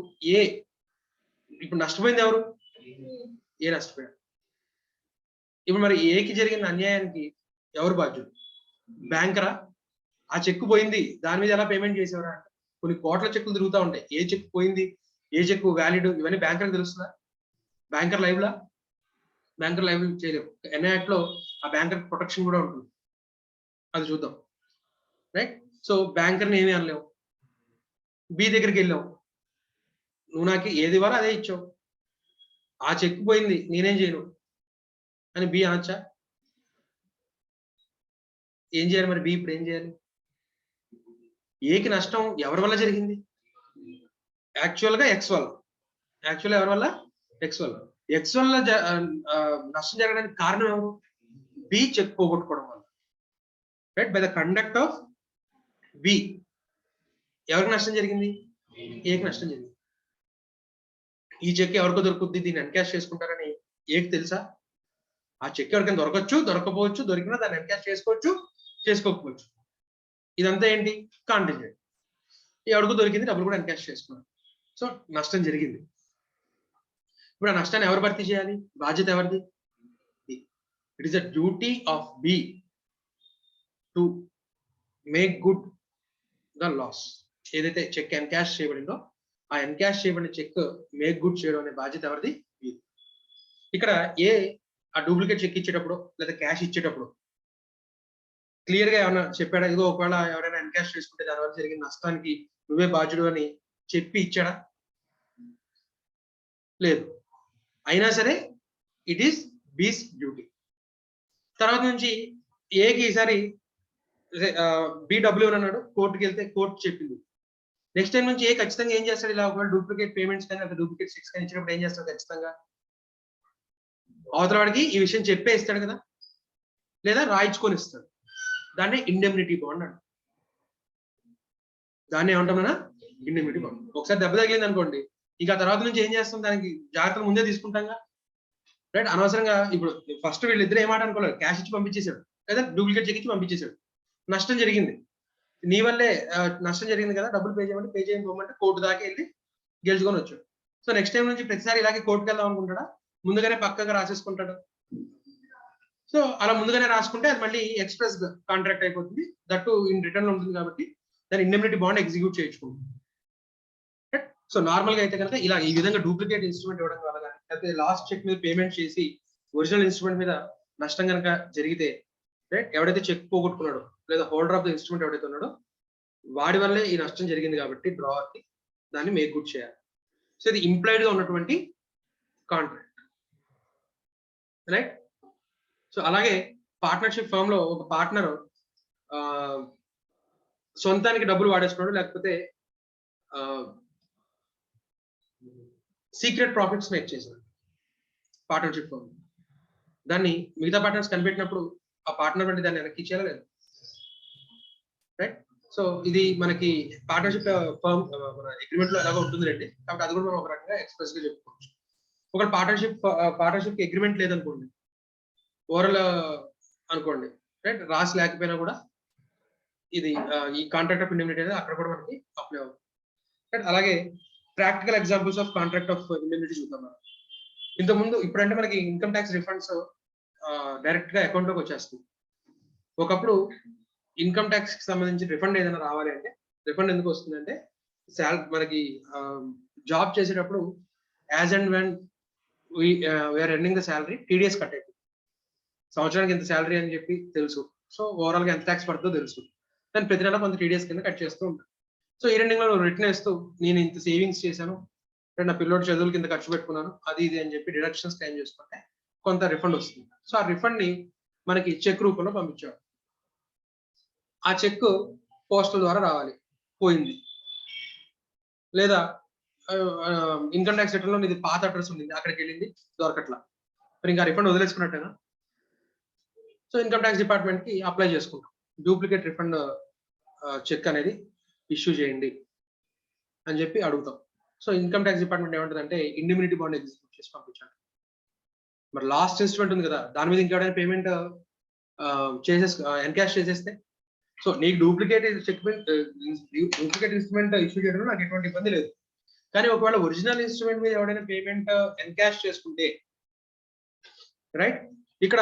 ఇప్పుడు నష్టపోయింది ఎవరు, ఏ నష్టపోయాడు. ఇప్పుడు మరి ఏకి జరిగిన అన్యాయానికి ఎవరు బాధ్యుడు, బ్యాంకరా? ఆ చెక్ పోయింది దాని మీద ఎలా పేమెంట్ చేసేవారా? కొన్ని కోట్ల చెక్కులు తిరుగుతూ ఉంటాయి, ఏ చెక్ పోయింది, ఏ చెక్ వ్యాలిడ్, ఇవన్నీ బ్యాంకర్ తెలుస్తుందా? బ్యాంకర్ లైవ్లా? బ్యాంకర్ లైవ్ చేయలేవు. ఎన్ఐ యాక్ట్ లో ఆ బ్యాంకర్ ప్రొటెక్షన్ కూడా ఉంటుంది, అది చూద్దాం. రైట్, సో బ్యాంకర్ని ఏమీ అనలేవు. బి దగ్గరికి వెళ్ళావు, నువ్వు నాకు ఏది ఇవ్వాలో అదే ఇచ్చావు, ఆ చెక్ పోయింది నేనేం చేయను అని బి అనొచ్చా? ఏం చేయాలి మరి బి ఇప్పుడు ఏం చేయాలి? ఏకి నష్టం ఎవరి వల్ల జరిగింది, యాక్చువల్ గా ఎక్స్ వల్ల. యాక్చువల్ ఎవరి వల్ల, ఎక్స్ వల్ల. ఎక్స్ వల్ల నష్టం జరగడానికి కారణం ఎవరు, బి చెక్ పోగొట్టుకోవడం వల్ల. Right, by the conduct of B ఎవరికి నష్టం జరిగింది, ఏకి నష్టం జరిగింది. ఈ చెక్ ఎవరికో దొరుకుద్ది, దీన్ని ఎన్కాష్ చేసుకుంటారని ఏకి తెలుసా? ఆ చెక్ ఎవరికైనా దొరకచ్చు, దొరకపోవచ్చు, దొరికినా దాన్ని ఎన్కాష్ చేసుకోవచ్చు, చేసుకోకపోవచ్చు. ఇదంతా ఏంటి, కాంటింజెంట్. ఎవరికో దొరికింది, డబ్బులు కూడా ఎన్కాష్ చేసుకున్నారు, సో నష్టం జరిగింది. ఇప్పుడు ఆ నష్టాన్ని ఎవరు భర్తీ చేయాలి, బాధ్యత ఎవరిది? It is the duty of B to make good the loss. ఏదైతే చెక్ ఎన్కాష్ చేయబడిందో ఆ ఎన్కాష్ చేయబడిన చెక్ మేక్ గుడ్ చేయడం అనే బాధ్యత ఎవరిది? ఇక్కడ ఏ ఆ డూప్లికేట్ చెక్ ఇచ్చేటప్పుడు లేదా క్యాష్ ఇచ్చేటప్పుడు క్లియర్ గా ఏమన్నా చెప్పాడా, ఇదిగో ఒకవేళ ఎవరైనా ఎన్కాష్ చేసుకుంటే దానివల్ల జరిగిన నష్టానికి నువ్వే బాధ్యుడు అని చెప్పి ఇచ్చాడా? లేదు. అయినా సరే ఇట్ ఈస్ బీస్ డ్యూటీ. తర్వాత నుంచి ఏకి ఈసారి బి డబ్ల్యూ అన్నాడు, కోర్టుకి వెళ్తే కోర్టు చెప్పింది. నెక్స్ట్ టైం నుంచి ఏ ఖచ్చితంగా ఏం చేస్తాడు, ఇలా ఒకవేళ డూప్లికేట్ పేమెంట్స్ కానీ లేదా డూప్లికేట్ చెక్స్ కానీ ఇచ్చినప్పుడు ఏం చేస్తాడు, ఖచ్చితంగా అవతల వాడికి ఈ విషయం చెప్పే ఇస్తాడు కదా, లేదా రాయించుకొని ఇస్తాడు. దాన్ని ఇండెమ్నిటీ బాండ్ అంటారు. దాన్ని ఏమంటామన్నా ఇండెమ్నిటీ బాండ్. ఒకసారి దెబ్బ తగిలింది అనుకోండి, ఇక తర్వాత నుంచి ఏం చేస్తాం, దానికి జాగ్రత్తలు ముందే తీసుకుంటాంగా. రైట్, అనవసరంగా ఇప్పుడు ఫస్ట్ వీళ్ళిద్దరు ఏమాట అనుకోలేదు, క్యాష్ ఇచ్చి పంపించేశాడు లేదా డూప్లికేట్ చెక్ ఇచ్చి పంపించేశాడు, నష్టం జరిగింది, నీ వల్లే నష్టం జరిగింది కదా, డబ్బులు పే చేయమంటే పే చేయకపోమంటే కోర్టు దాకా వెళ్ళి గెలుచుకొని వచ్చాడు. సో నెక్స్ట్ టైం నుంచి ప్రతిసారి ఇలాగే కోర్టుకి వెళ్దాం అనుకుంటాడా, ముందుగానే పక్కగా రాసేసుకుంటాడు. సో అలా ముందుగానే రాసుకుంటే అది మళ్ళీ ఎక్స్ప్రెస్ కాంట్రాక్ట్ అయిపోతుంది, దట్టు ఇన్ రిటర్న్ లో ఉంటుంది కాబట్టి దాని ఇండెమ్నిటీ బాండ్ ఎగ్జిక్యూట్ చేయించుకుంటుంది. సో నార్మల్ గా అయితే కనుక ఇలా ఈ విధంగా డూప్లికేట్ ఇన్స్ట్రుమెంట్ ఇవ్వడం వల్ల కానీ, లేకపోతే లాస్ట్ చెక్ మీద పేమెంట్ చేసి ఒరిజినల్ ఇన్స్ట్రుమెంట్ మీద నష్టం కనుక జరిగితే, రైట్, ఎవడైతే చెక్ పోగొట్టుకున్నాడో లేదా హోల్డర్ ఆఫ్ ద ఇన్స్ట్రుమెంట్ ఎవడైతే ఉన్నాడో వాడి వల్లే ఈ నష్టం జరిగింది కాబట్టి డ్రావర్కి దాన్ని మేక్ గుడ్ చేయాలి. సో ఇది ఇంప్లైడ్ గా ఉన్నటువంటి కాంట్రాక్ట్, రైట్. సో అలాగే పార్ట్నర్షిప్ ఫర్మ్ లో ఒక పార్ట్నర్ సొంతానికి డబ్బులు వాడేసుకున్నాడు, లేకపోతే సీక్రెట్ ప్రాఫిట్స్ మేక్ చేశాడు పార్ట్నర్షిప్ ఫర్మ్. దాన్ని మిగతా పార్ట్నర్స్ కనిపెట్టినప్పుడు ఆ పార్ట్నర్ బట్టి దాన్ని వెనక్కి ఇచ్చేయాలి లేదు, రైట్. సో ఇది మనకి పార్ట్నర్షిప్ ఫర్మ్ మన అగ్రిమెంట్ లో ఎలాగో ఉంటుంది రండి, కాబట్టి అది కూడా మనం ఒక రకంగా ఎక్స్ప్రెస్ గా చెప్పుకోవచ్చు. ఒక పార్ట్నర్షిప్ అగ్రిమెంట్ లేదనుకోండి, ఓవరాల్ అనుకోండి, రైట్, రాసి లేకపోయినా కూడా ఇది ఈ కాంట్రాక్ట్ ఆఫ్ ఇండెమ్నిటీ అనేది అక్కడ కూడా మనకి అప్లై అవుతుంది, రైట్. అలాగే practical examples of contract of indemnity చూద్దాం మనం. ఇంతకుముందు ఇప్పుడంటే మనకి ఇన్కమ్ ట్యాక్స్ రిఫండ్స్ డైరెక్ట్ గా అకౌంట్ లోకి వచ్చేస్తుంది. ఒకప్పుడు ఇన్కమ్ ట్యాక్స్ కి సంబంధించి రిఫండ్ ఏదైనా రావాలి అంటే, రిఫండ్ ఎందుకు వస్తుందంటే మనకి జాబ్ చేసేటప్పుడు as and when we are earning the salary TDS cut అయిపోతుంది. సంవత్సరానికి ఎంత శాలరీ అని చెప్పి తెలుసు, సో ఓవరాల్ గా ఎంత ట్యాక్స్ పడుతుందో తెలుసు, దాన్ని ప్రతి నెల కొంత టీడీఎస్ కింద కట్ చేస్తూ ఉంటాను. సో ఈ రెండింగ్ లో రిటర్న్ వేస్తూ నేను ఇంత సేవింగ్స్ చేశాను, నా పిల్లోడి చదువులు కింద ఖర్చు పెట్టుకున్నాను, అది ఇది అని చెప్పి డిడక్షన్స్ క్లెయిమ్ చేసుకుంటే కొంత రిఫండ్ వస్తుంది. సో ఆ రిఫండ్ ని మనకి చెక్ రూపంలో పంపించాడు. ఆ చెక్ పోస్టల్ ద్వారా రావాలి, పోయింది, లేదా ఇన్కమ్ ట్యాక్స్ రిటర్న్ లో ఇది పాత అడ్రస్ ఉంది, అక్కడికి వెళ్ళింది, దొరకట్లా, మరి ఇంకా రిఫండ్ వదిలేసుకున్నట్టేనా? సో ఇన్కమ్ ట్యాక్స్ డిపార్ట్మెంట్ కి అప్లై చేసుకుంటాం, డూప్లికేట్ రిఫండ్ చెక్ అనేది ఇష్యూ చేయండి అని చెప్పి అడుగుతాం. సో ఇన్కమ్ ట్యాక్స్ డిపార్ట్మెంట్ ఏమంటుందంటే ఇండిమ్యూనిటీ బాండ్ ఎగ్జిక్యూట్ చేసి పంపించండి. మరి లాస్ట్ ఇన్స్ట్రుమెంట్ ఉంది కదా, దాని మీద ఇంకెవరైనా పేమెంట్ ఎన్కాష్ చేసేస్తే, సో నీకు డూప్లికేట్ ఇన్స్ట్రుమెంట్ ఇష్యూ చేయడంలో నాకు ఎటువంటి ఇబ్బంది లేదు, కానీ ఒకవేళ ఒరిజినల్ ఇన్స్ట్రుమెంట్ మీద ఎవరైనా పేమెంట్ ఎన్కాష్ చేసుకుంటే, రైట్, ఇక్కడ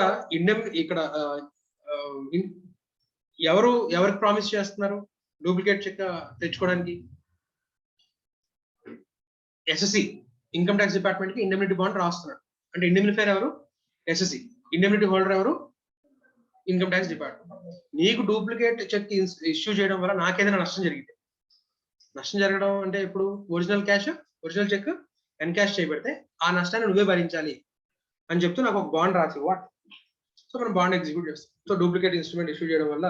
ఎవరికి ప్రామిస్ చేస్తున్నారు డూప్లికేట్ చెక్ తెచ్చుకోవడానికి? ఎస్ఎస్సి ఇన్కమ్ ట్యాక్స్ డిపార్ట్మెంట్ కి ఇండెమ్నిటీ బాండ్ రాస్తున్నాడు అంటే ఇండెమ్నిఫైర్ ఎవరు? ఎస్ఎస్సి. ఇండెమ్నిటీ హోల్డర్ ఎవరు? Income tax department. నీకు డూప్లికేట్ చెక్ ఇష్యూ చేయడం వల్ల నాకేదైనా నష్టం జరిగింది, నష్టం జరగడం అంటే ఇప్పుడు ఒరిజినల్ చెక్ ఎన్కాష్ చేయబడితే ఆ నష్టాన్ని నువ్వే భరించాలి అని చెప్తూ నాకు ఒక బాండ్ రాసి వాట్, సో మనం బాండ్ ఎగ్జిక్యూట్ చేస్తాం. సో డూప్లికేట్ ఇన్స్ట్రుమెంట్ ఇష్యూ చేయడం వల్ల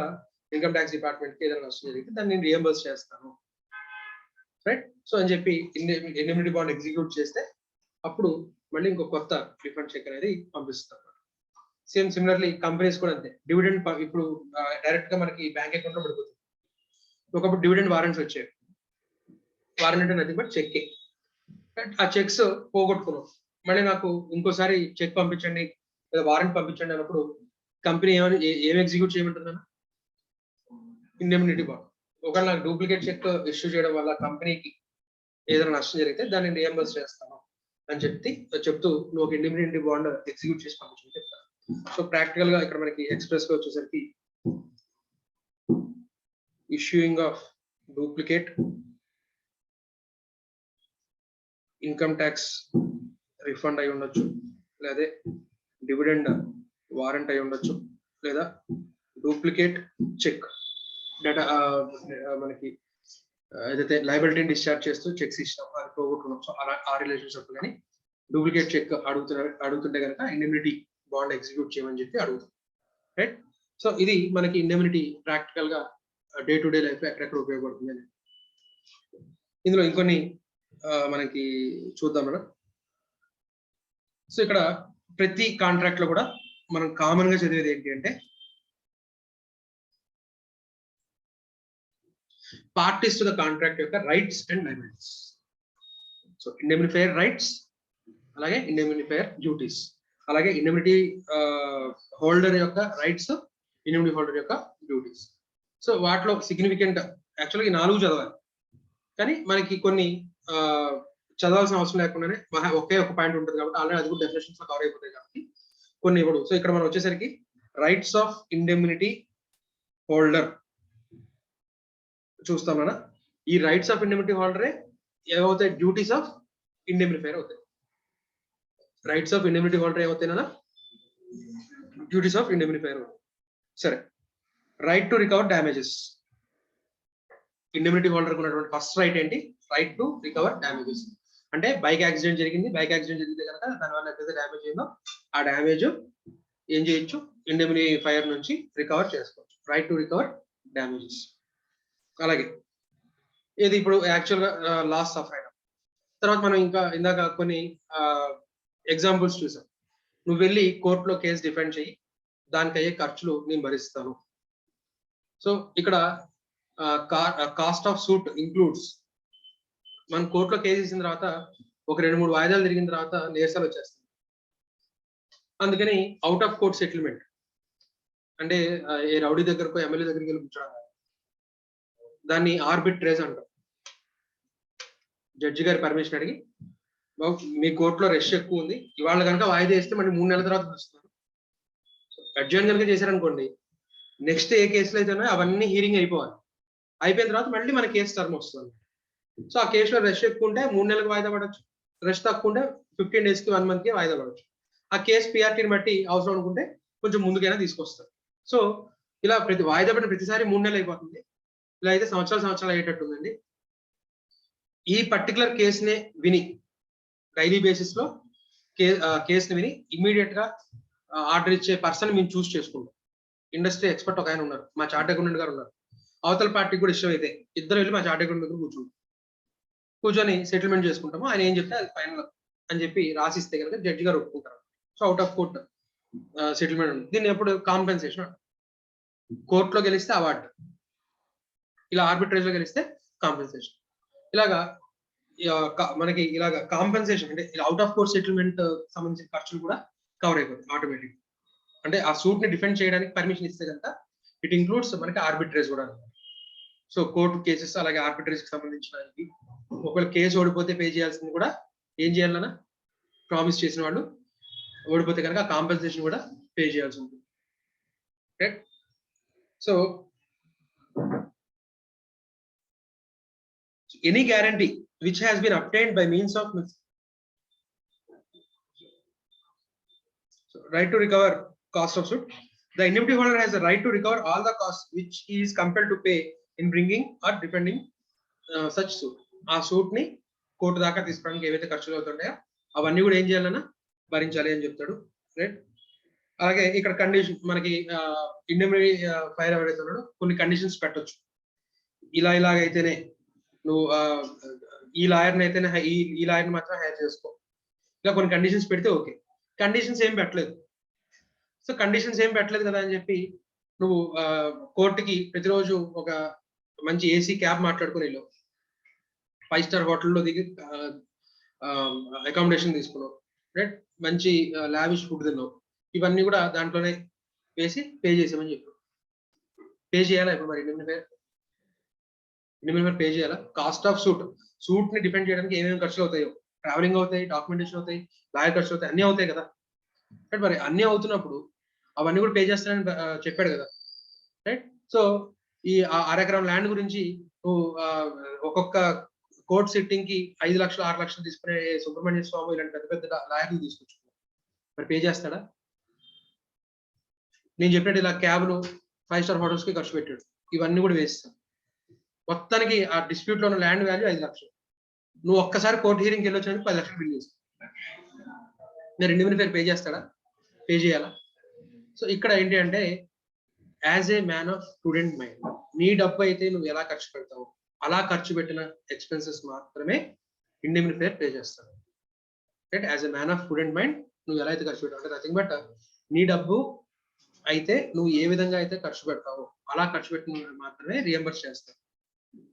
ఇన్కమ్ ట్యాక్స్ డిపార్ట్మెంట్ కి ఏదైనా నష్టం జరిగితే దాన్ని నేను రియంబర్స్ చేస్తాను, రైట్. సో అని చెప్పి ఇండెమ్నిటీ బాండ్ ఎగ్జిక్యూట్ చేస్తే అప్పుడు మళ్ళీ ఇంకో కొత్త రిఫండ్ చెక్ అనేది పంపిస్తారు. సేమ్ సిమిలర్లీ కంపెనీస్ కూడా అంతే. డివిడెండ్ ఇప్పుడు డైరెక్ట్ గా మనకి బ్యాంక్ అకౌంట్ లో పడిపోతుంది. ఒకప్పుడు డివిడెండ్ వారెంట్స్ వచ్చాయి, వారెంట్ అంటే నథింగ్ బట్ చెక్. ఆ చెక్స్ పోగొట్టుకున్నాం, మళ్ళీ నాకు ఇంకోసారి చెక్ పంపించండి లేదా వారెంట్ పంపించండి అన్నప్పుడు కంపెనీ ఏం ఎగ్జిక్యూట్ చేయమంటుందన్నా? Indemnity bond. ఒకవేళ నాకు డూప్లికేట్ చెక్ ఇష్యూ చేయడం వల్ల కంపెనీకి ఏదైనా నష్టం జరిగితే దాన్ని రియంబర్స్ చేస్తాను అని చెప్తూ నువ్వు ఒక ఇండెమ్నిటీ బాండ్ ఎగ్జిక్యూట్ చేసి పంపించని చెప్తాను. సో ప్రాక్టికల్ గా ఇక్కడ మనకి ఎక్స్ప్రెస్ గా వచ్చేసరికి issuing of duplicate income tax refund అయి ఉండొచ్చు, లేదా డివిడెండ్ వారెంట్ అయి ఉండొచ్చు, లేదా డూప్లికేట్ చెక్ డేటా మనకి ఏదైతే లయబిలిటీని డిశ్చార్జ్ చేస్తూ చెక్స్ ఇచ్చినాం అది పోగొట్టుకున్నాం. సో అలా ఆ రిలేషన్షిప్ కానీ డూప్లికేట్ చెక్ అడుగుతుంటే కనుక ఇండెమ్నిటీ బాండ్ ఎగ్జిక్యూట్ చేయమని చెప్పి అడుగుతాం, రైట్. సో ఇది మనకి ఇండెమ్నిటీ ప్రాక్టికల్ గా డే టు డే లైఫ్ లో ఎక్కడెక్కడ ఉపయోగపడుతుంది అని. ఇందులో ఇంకొన్ని మనకి చూద్దాం మనం. సో ఇక్కడ ప్రతి కాంట్రాక్ట్ లో కూడా మనం కామన్ గా చదివేది ఏంటి అంటే పార్టీస్ టు ద కాంట్రాక్ట్ యొక్క rights and liabilities. So indemnifier rights, అలాగే ఇండెమ్నిఫైయర్ డ్యూటీస్, అలాగే ఇండెమ్నిటీ హోల్డర్ యొక్క రైట్స్, ఇండెమ్నిటీ హోల్డర్ యొక్క డ్యూటీస్. సో వాటిలో సిగ్నిఫికెంట్ యాక్చువల్గా ఈ 4 చదవాలి, కానీ మనకి కొన్ని చదవాల్సిన అవసరం లేకుండానే ఒకే ఒక పాయింట్ ఉంటుంది కాబట్టి ఆల్రెడీ అది కూడా డెఫినేషన్స్ లో కవర్ అయిపోతాయి కాబట్టి కొన్ని ఇవ్వడు. సో ఇక్కడ మనం వచ్చేసరికి రైట్స్ ఆఫ్ ఇండెమ్నిటీ హోల్డర్ చూస్తాం కదా. ఈ రైట్స్ ఆఫ్ ఇండెమ్నిటీ హోల్డరే ఏమవుతాయి, డ్యూటీస్ ఆఫ్ ఇండెమ్నిఫైర్ అవుతాయి. రైట్స్ ఆఫ్ ఇండెమ్నిటీ హోల్డర్ ఏమవుతాయి, డ్యూటీస్ ఆఫ్ ఇండెమ్నిఫైర్ అవుతాయి. సరే, right to recover damages. Indemnity holder ఉన్నటువంటి ఫస్ట్ రైట్ ఏంటి, రైట్ టు రికవర్ డ్యామేజెస్. అంటే బైక్ యాక్సిడెంట్ జరిగింది, బైక్ యాక్సిడెంట్ జరిగితే కనుక దానివల్ల ఏదైతే డ్యామేజ్ అయిందో ఆ డ్యామేజ్ ఏం చేయొచ్చు, ఇండెమ్నిఫైర్ నుంచి రికవర్ చేసుకోవచ్చు. Right to recover damages. అలాగే ఇది ఇప్పుడు యాక్చువల్గా లాస్ ఆఫ్ ఐటమ్. తర్వాత మనం ఇంకా ఇందాక కొన్ని ఎగ్జాంపుల్స్ చూసాం. నువ్వు వెళ్ళి కోర్టులో కేసు డిఫెండ్ చెయ్యి, దానికి అయ్యే ఖర్చులు నేను భరిస్తాను. సో ఇక్కడ కాస్ట్ ఆఫ్ సూట్ ఇంక్లూడ్స్, మనం కోర్టులో కేసు ఇచ్చిన తర్వాత ఒక 2-3 వాయిదాలు తిరిగిన తర్వాత నీరసాలు వచ్చేస్తాయి. అందుకని అవుట్ ఆఫ్ కోర్ట్ సెటిల్మెంట్ అంటే ఏ రౌడీ దగ్గరకు ఎమ్మెల్యే దగ్గరికి వెళ్ళి కూర్చోడం, దాన్ని ఆర్బిట్రేజ్ అంటాం. జడ్జి గారి పర్మిషన్ అడిగి, మీ కోర్టులో రష్ ఎక్కువ ఉంది, ఇవాళ కనుక వాయిదా వేస్తే మళ్ళీ 3 నెలల తర్వాత చూస్తున్నారు. అడ్జర్న్ కనుక చేశారనుకోండి, నెక్స్ట్ ఏ కేసులు అయితే ఉన్నాయో అవన్నీ హీరింగ్ అయిపోవాలి. అయిపోయిన తర్వాత మళ్ళీ మన కేసు టర్మ్ వస్తుంది. సో ఆ కేసులో రష్ ఎక్కువ ఉంటే 3 నెలలకు వాయిదా పడవచ్చు, రష్ తక్కువ ఉంటే 15 days కి 1 month కి వాయిదా పడవచ్చు. ఆ కేసు పిఆర్టీని బట్టి అవసరం అనుకుంటే కొంచెం ముందుకైనా తీసుకొస్తారు. సో ఇలా వాయిదా పడిన ప్రతిసారి 3 నెలలు అయిపోతుంది. ఇలా అయితే సంవత్సరాలు అయ్యేటట్టుందండి. ఈ పర్టికులర్ కేసునే విని డైలీ బేసిస్ లో కేసుని విని ఇమ్మీడియట్ గా ఆర్డర్ ఇచ్చే పర్సన్ మేము చూస్ చేసుకుంటాం. ఇండస్ట్రీ ఎక్స్పర్ట్ ఒక ఆయన ఉన్నారు, మా చార్ట్ అకౌంటెంట్ గారు ఉన్నారు. అవతల పార్టీకి కూడా ఇష్టం అయితే ఇద్దరు వెళ్ళి మా చార్ట్ అకౌంటెంట్ దగ్గర కూర్చొని సెటిల్మెంట్ చేసుకుంటాము. ఆయన ఏం చెప్తే అది ఫైనల్ అని చెప్పి రాసిస్తే కనుక జడ్జి గారు ఒప్పుకుంటారు. So out of court settlement ఉంది. దీన్ని ఎప్పుడు కాంపెన్సేషన్. కోర్టులో గెలిస్తే అవార్డు, ఇలా ఆర్బిట్రేజ్ లో గెలిస్తే కాంపెన్సేషన్. ఇలాగా మనకి ఇలాగా కాంపెన్సేషన్ అంటే అవుట్ ఆఫ్ కోర్ట్ సెటిల్మెంట్ సంబంధించిన ఖర్చులు కూడా కవర్ అయిపోతాయి ఆటోమేటిక్. అంటే ఆ సూట్ ని డిఫెండ్ చేయడానికి పర్మిషన్ ఇస్తే కనుక ఇట్ ఇంక్లూడ్స్ మనకి ఆర్బిట్రేజ్ కూడా. సో కోర్టు కేసెస్ అలాగే ఆర్బిట్రేజ్ కి సంబంధించిన ఒకవేళ కేసు ఓడిపోతే పే చేయాల్సింది కూడా ఏం చేయాలన్నా ప్రామిస్ చేసిన వాళ్ళు ఓడిపోతే కనుక కాంపెన్సేషన్ కూడా పే చేయాల్సి ఉంటుంది. Right. So any guarantee which has been obtained by means of right to recover cost of suit, the indemnity holder has a right to recover all the costs which he is compelled to pay in bringing or defending such suit. ఆ suit ని court దాకా తీసుకోవడానికి ఏవైతే ఖర్చులు అవుతుంటాయో అవన్నీ కూడా ఏం చేయాలన్నా భరించాలి అని చెప్తాడు. రైట్. అలాగే ఇక్కడ కండిషన్ మనకి ఇండెమ్నిటీ ఫైర్ ఎవరైతే ఉన్నాడో కొన్ని కండిషన్స్ పెట్టొచ్చు. ఇలాగైతేనే నువ్వు ఈ లాయర్ని అయితేనే ఈ లాయర్ని మాత్రం హైర్ చేసుకో, ఇలా కొన్ని కండిషన్స్ పెడితే ఓకే. కండిషన్స్ ఏం పెట్టలేదు. సో కండిషన్స్ ఏం పెట్టలేదు కదా అని చెప్పి నువ్వు కోర్టుకి ప్రతిరోజు ఒక మంచి ఏసీ క్యాబ్ మాట్లాడుకుని వెళ్ళు, 5 star హోటల్లో దిగి అకామిడేషన్ తీసుకున్నావు, రైట్, మంచి లావిష్ ఫుడ్ తిన్నావు, ఇవన్నీ కూడా దాంట్లోనే వేసి పే చేసామని చెప్పు. పే చేయాలా ఇప్పుడు మరి ఇండెమ్నిఫైర్ పే చేయాలా? కాస్ట్ ఆఫ్ సూట్ ని డిపెండ్ చేయడానికి ఏమేమి ఖర్చులు అవుతాయో, ట్రావెలింగ్ అవుతాయి, డాక్యుమెంటేషన్ అవుతాయి, లాయర్ ఖర్చులు అవుతాయి, అన్ని అవుతాయి కదా. రైట్. మరి అన్ని అవుతున్నప్పుడు అవన్నీ కూడా పే చేస్తానని చెప్పాడు కదా. రైట్. సో ఈ 1/2 ఎకరం ల్యాండ్ గురించి నువ్వు ఒక్కొక్క కోర్ట్ సిట్టింగ్ కి 5 లక్షలు 6 లక్షలు తీసుకునే సుబ్రహ్మణ్య స్వామి ఇలాంటి పెద్ద పెద్ద లాయర్లు తీసుకొచ్చుకున్నావు, మరి పే చేస్తాడా? నేను చెప్పినట్టు ఇలా క్యాబ్లు 5 star హోటల్స్ కి ఖర్చు పెట్టాడు, ఇవన్నీ కూడా వేస్తాను. మొత్తానికి ఆ డిస్ప్యూట్ లో ఉన్న ల్యాండ్ వాల్యూ 5 లక్షలు. నువ్వు ఒక్కసారి కోర్టు హీరింగ్కి వెళ్ళొచ్చినందుకు 10 లక్షలు బిల్ చేస్తావు. నేను ఇండెమ్నిఫైర్ పే చేస్తాడా? పే చేయాలా? సో ఇక్కడ ఏంటి అంటే as a man of student mind, నీ డబ్బు అయితే నువ్వు ఎలా ఖర్చు పెడతావు, అలా ఖర్చు పెట్టిన ఎక్స్పెన్సెస్ మాత్రమే ఇండెమ్నిఫైర్ పే చేస్తాడు. Right. As a man of student mind నువ్వు ఎలా అయితే ఖర్చు పెట్టావు అంటే నథింగ్ బట్ నీ డబ్బు అయితే నువ్వు ఏ విధంగా అయితే ఖర్చు పెడతావో అలా ఖర్చు పెట్టిన మాత్రమే రియంబర్స్ చేస్తావు.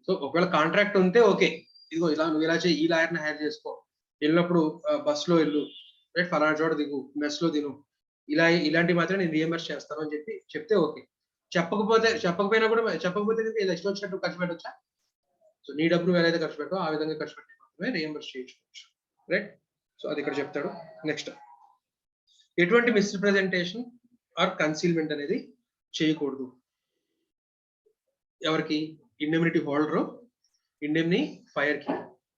సో ఒకవేళ కాంట్రాక్ట్ ఉంటే ఓకే, ఇదిగో ఇలా నువ్వు ఇలా చేయి, ఈ లాయర్ని హైర్ చేసుకో, వెళ్ళినప్పుడు బస్సులో వెళ్ళు, రైట్, ఫలానా చోట దిగు, మెస్ లో తిను, ఇలాంటి మాత్రం నేను రియంబర్స్ చేస్తాను అని చెప్తే ఓకే. చెప్పకపోయినా కూడా చెప్పకపోతే ఇలా ఇష్టం వచ్చినట్టు ఖర్చు పెట్టొచ్చా? సో నీ డబ్బు నువ్వు ఎలా అయితే ఖర్చు పెట్టావు ఆ విధంగా ఖర్చు పెట్టి మాత్రమే రియంబర్స్ చేయించుకోవచ్చు. రైట్. సో అది ఇక్కడ చెప్తాడు. నెక్స్ట్, ఎటువంటి మిస్రిప్రజెంటేషన్ ఆర్ కన్సీల్మెంట్ అనేది చేయకూడదు. ఎవరికి? ఇండెమ్నిటీ హోల్డర్ ఇండెమ్ని ఫైర్ కి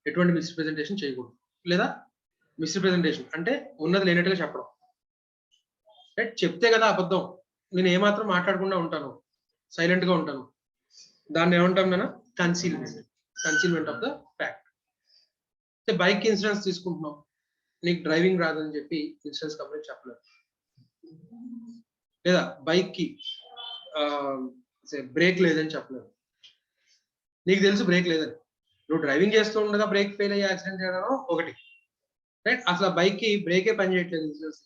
ఎటువంటి మిస్రిప్రజెంటేషన్ చేయకూడదు. లేదా మిస్రిప్రజెంటేషన్ అంటే ఉన్నది లేనట్టుగా చెప్పడం. రైట్, చెప్తే కదా అబద్ధం. నేను ఏమాత్రం మాట్లాడకుండా ఉంటాను, సైలెంట్ గా ఉంటాను, దాన్ని ఏమంటాం కదా? Concealment. Concealment of the fact. Bike insurance తీసుకుంటున్నాం, నీకు డ్రైవింగ్ రాదని చెప్పి ఇన్సూరెన్స్ కంపెనీ చెప్పలేదు. లేదా బైక్ కి బ్రేక్ లేదని చెప్పలేదు, నీకు తెలుసు బ్రేక్ లేదని. నువ్వు డ్రైవింగ్ చేస్తూ ఉండగా బ్రేక్ ఫెయిల్ అయ్యి యాక్సిడెంట్ చేయడం ఒకటి, రైట్? అసలు బైక్ కి బ్రేకే పని చేయట్లేదు ఇన్సూరెన్స్,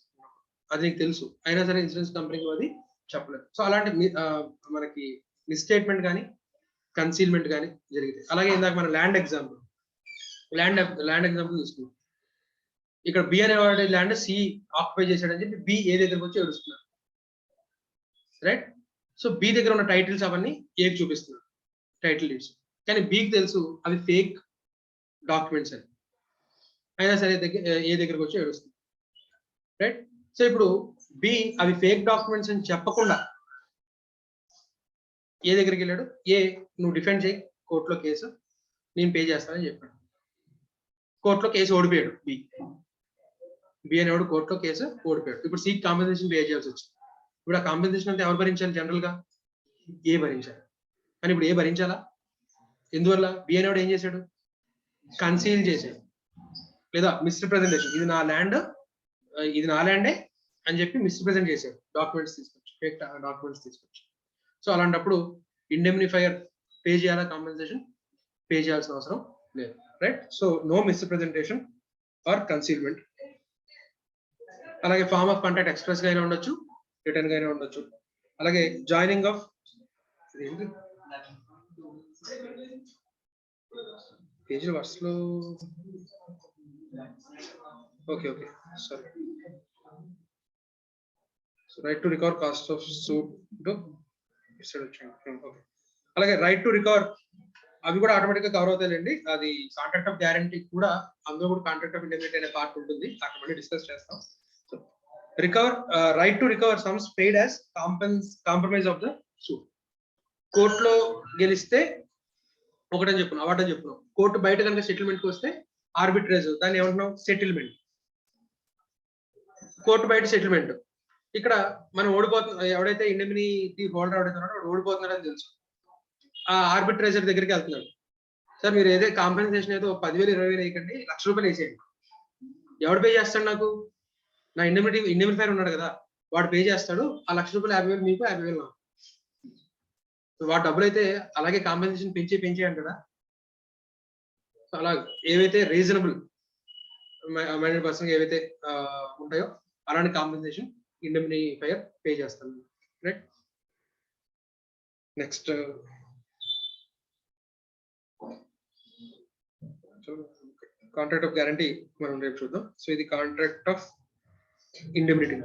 అది నీకు తెలుసు, అయినా సరే ఇన్సూరెన్స్ కంపెనీకి అది చెప్పలేదు. సో అలాంటి మనకి మిస్స్టేట్మెంట్ కానీ కన్సీల్మెంట్ కానీ జరిగింది. అలాగే ఇందాక మన ల్యాండ్ ఎగ్జాంపుల్ తీసుకున్నాం. ఇక్కడ బి అనేవాడి ల్యాండ్ సి ఆక్యుపై చేశాడని చెప్పి బి ఏ దగ్గరకు వచ్చి ఏడుస్తున్నాడు, రైట్? సో బి దగ్గర ఉన్న టైటిల్స్ అవన్నీ ఏకి చూపిస్తున్నాడు, టైటిల్ డీడ్స్. కానీ బికి తెలుసు అవి ఫేక్ డాక్యుమెంట్స్ అని, అయినా సరే ఏ దగ్గరకు వచ్చి ఏడుస్తుంది, రైట్? సో ఇప్పుడు బి అవి ఫేక్ డాక్యుమెంట్స్ అని చెప్పకుండా ఏ దగ్గరికి వెళ్ళాడు? ఏ నువ్వు డిఫెండ్ చేయి కోర్టులో కేసు, నేను పే చేస్తానని చెప్పాడు. కోర్టులో కేసు ఓడిపోయాడు బి అనేవాడు, కోర్టులో కేసు ఓడిపోయాడు. ఇప్పుడు సి కాంపెన్సేషన్ పే చేయాల్సి వచ్చింది. ఇప్పుడు ఆ కాంపెన్సేషన్ అంతా ఎవరు భరించాలి? జనరల్ గా ఏ భరించాలి. కానీ ఇప్పుడు ఏ భరించాలా? ఎందువల్ల? బి అనేవాడు ఏం చేశాడు? కన్సీల్ చేశాడు, లేదా మిస్రిప్రజెంటేషన్, ఇది నా ల్యాండే అని చెప్పి మిస్రిప్రజెంట్ చేశాడు, డాక్యుమెంట్స్ తీసుకొచ్చి, ఫేక్ డాక్యుమెంట్స్ తీసుకొచ్చి. సో అలాంటప్పుడు ఇండెమ్నిఫైయర్ పే చేయాలా? కాంపెన్సేషన్ పే చేయాల్సిన అవసరం లేదు, right? So no misrepresentation or concealment. అలాగే ఫార్మ్ ఆఫ్ కాంట్రాక్ట్ ఎక్స్ప్రెస్ గా అయినా ఉండొచ్చు, రిటర్న్ గా అయినా ఉండొచ్చు. అలాగే జాయినింగ్ ఆఫ్ పేజీ వర్స్లో okay sorry. Right to recover cost of suit okay. అలాగే రైట్ టు రికవర్ అవి కూడా ఆటోమేటిక్ గా కవర్ అవుతాయండి. అది కాంట్రాక్ట్ ఆఫ్ గ్యారంటీ కూడా, అందులో కూడా కాంట్రాక్ట్ ఆఫ్ ఇండెమ్నిటీ అనే పార్ట్ ఉంటుంది, అక్కడ మళ్ళీ డిస్కస్ చేస్తాం. So recover right to recover sums paid as compromise of the suit. కోర్టులో గెలిస్తే ఒకటని చెప్పున్నాం, అవాటని చెప్పున్నాం. కోర్టు బయట కనుక సెటిల్మెంట్ కి వస్తే ఆర్బిట్రేజ్, దాన్ని ఏమంటున్నాం? సెటిల్మెంట్. కోర్టు బయట సెటిల్మెంట్. ఇక్కడ మనం ఓడిపోతున్నా, ఎవడైతే ఇండెమ్నిటీ హోల్డర్ ఎవడైతే ఉన్నాడో వాడు ఓడిపోతున్నాడని తెలుసు, ఆ ఆర్బిట్రేజర్ దగ్గరికి వెళ్తున్నాడు. సార్ మీరు ఏదో కాంపెన్సేషన్ ఏదో 10,000 20,000 వేయకండి, ₹1,00,000 వేసేయండి. ఎవడు పే చేస్తాడు? నాకు నా ఇండెమ్నిఫైర్ ఉన్నాడు కదా, వాడు పే చేస్తాడు. ఆ ₹1,00,000 50,000 మీకు, 50,000 నాకు. వాడు డబ్బులు అయితే అలాగే కాంపెన్సేషన్ పెంచి అంటాడా? అలా ఏవైతే రీజనబుల్ మైండెడ్ పర్సన్ ఏవైతే ఉంటాయో అలాంటి కాంపెన్సేషన్ ఇండెమ్నిఫైయర్ పే చేస్తాను, right? Next contract of guarantee మనం రేపు చూద్దాం. సో ఇది కాంట్రాక్ట్ ఆఫ్ ఇండెమ్నిటీ.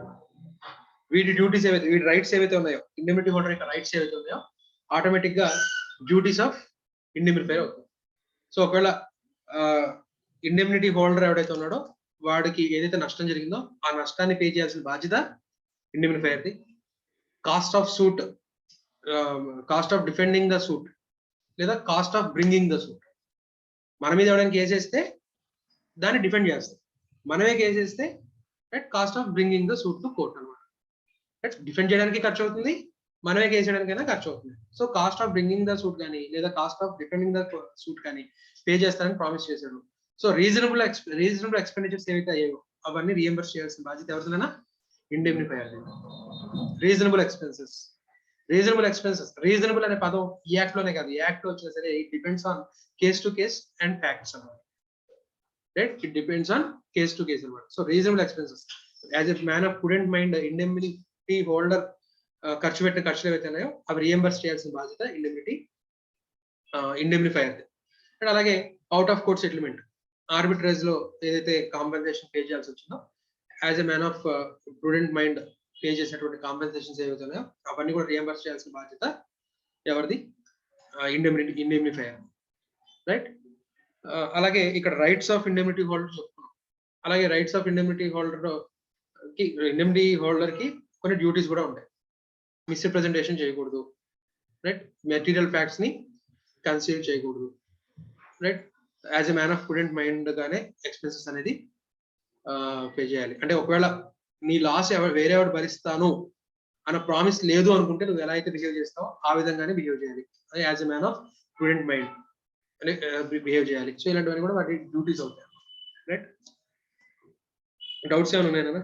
వీటి డ్యూటీస్ ఏవైతే, వీటి రైట్స్ ఏవైతే ఉన్నాయో, ఇండెమ్నిటీ హోల్డర్ యొక్క రైట్స్ ఏవైతే ఉన్నాయో ఆటోమేటిక్ గా డ్యూటీస్ ఆఫ్ ఇండెమ్నిఫైర్ అవుతుంది. సో ఒకవేళ ఇండెమ్నిటీ హోల్డర్ ఎవడైతే ఉన్నాడో వాడికి ఏదైతే నష్టం జరిగిందో ఆ నష్టాన్ని పే చేయాల్సిన బాధ్యత ఇండెమ్నిఫైర్ది. Cost of suit, cost of defending the suit, లేదా cost of bringing the suit. మన మీద ఎవరైనా కేసు వేస్తే దాన్ని డిఫెండ్ చేస్తాం, మనమే కేసు వేస్తే right cost of bringing the suit to court అనమాట. రైట్, డిఫెండ్ చేయడానికి ఖర్చు అవుతుంది, మనమే కేసు చేయడానికైనా ఖర్చు అవుతుంది. So cost of bringing the suit కానీ లేదా cost of defending the suit కానీ పే చేస్తారని ప్రామిస్ చేశాడు. సో రీజనబుల్ ఎక్స్పెండిచర్స్ ఏవైతే అయ్యాయో అవన్నీ రీఎంబర్స్ చేయాల్సిన బాధ్యత ఎవరిదైనా? ఇండెమ్నిఫైయర్. రీజనబుల్ ఎక్స్పెన్సెస్ రీజనబుల్ అనే పదం ఈ యాక్ట్ లోనే కాదు, ఈ యాక్ట్ లో వచ్చినా సరే it depends on case to case and facts అన్నమాట. Right, it depends on case to case అన్నమాట. So reasonable expenses as a man of prudent mind indemnity holder ఖర్చు పెట్టిన ఖర్చులు ఏవైతే ఉన్నాయో అవి రీఎంబర్స్ చేయాల్సిన బాధ్యత ఇండెమ్నిఫైయర్. అండ్ అలాగే out of court settlement, arbitrage లో ఏదైతే కాంపెన్సేషన్ పే చేయాల్సి వచ్చిందో as a man of prudent mind pay చేసినటువంటి కాంపెన్సేషన్స్ ఏవైతే ఉన్నాయో అవన్నీ కూడా రీఎంబర్స్ చేయాల్సిన బాధ్యత ఎవరిది? ఇండెమ్నిఫైయర్, రైట్? అలాగే ఇక్కడ రైట్స్ ఆఫ్ ఇండెమ్నిటీ హోల్డర్ చెప్పుకున్నాం. అలాగే రైట్స్ ఆఫ్ ఇండెమ్నిటీ హోల్డర్ కి కొన్ని డ్యూటీస్ కూడా ఉంటాయి. మిస్‌రిప్రజెంటేషన్ చేయకూడదు, రైట్? మెటీరియల్ ఫ్యాక్ట్స్ ని కన్సీల్ చేయకూడదు, right? As a man of prudent mind గానే ఎక్స్‌పెన్సెస్ అనేది పే చేయాలి. అంటే ఒకవేళ నీ లాస్ వేరే వాడు భరిస్తాను అన్న ప్రామిస్ లేదు అనుకుంటే నువ్వు ఎలా అయితే బిహేవ్ చేస్తావో ఆ విధంగానే బిహేవ్ చేయాలి. As a man of prudent mind అని బిహేవ్ చేయాలి. సో ఇలాంటివన్నీ కూడా వాటి డ్యూటీస్ అవుతాయి, రైట్? డౌట్స్ ఏమైనా ఉన్నాయా?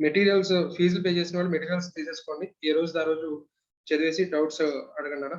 మెటీరియల్స్ ఫీజులు పే చేసిన వాళ్ళు మెటీరియల్స్ తీసేసుకోండి. ఏ రోజు ఆ రోజు చదివేసి డౌట్స్ అడగండి.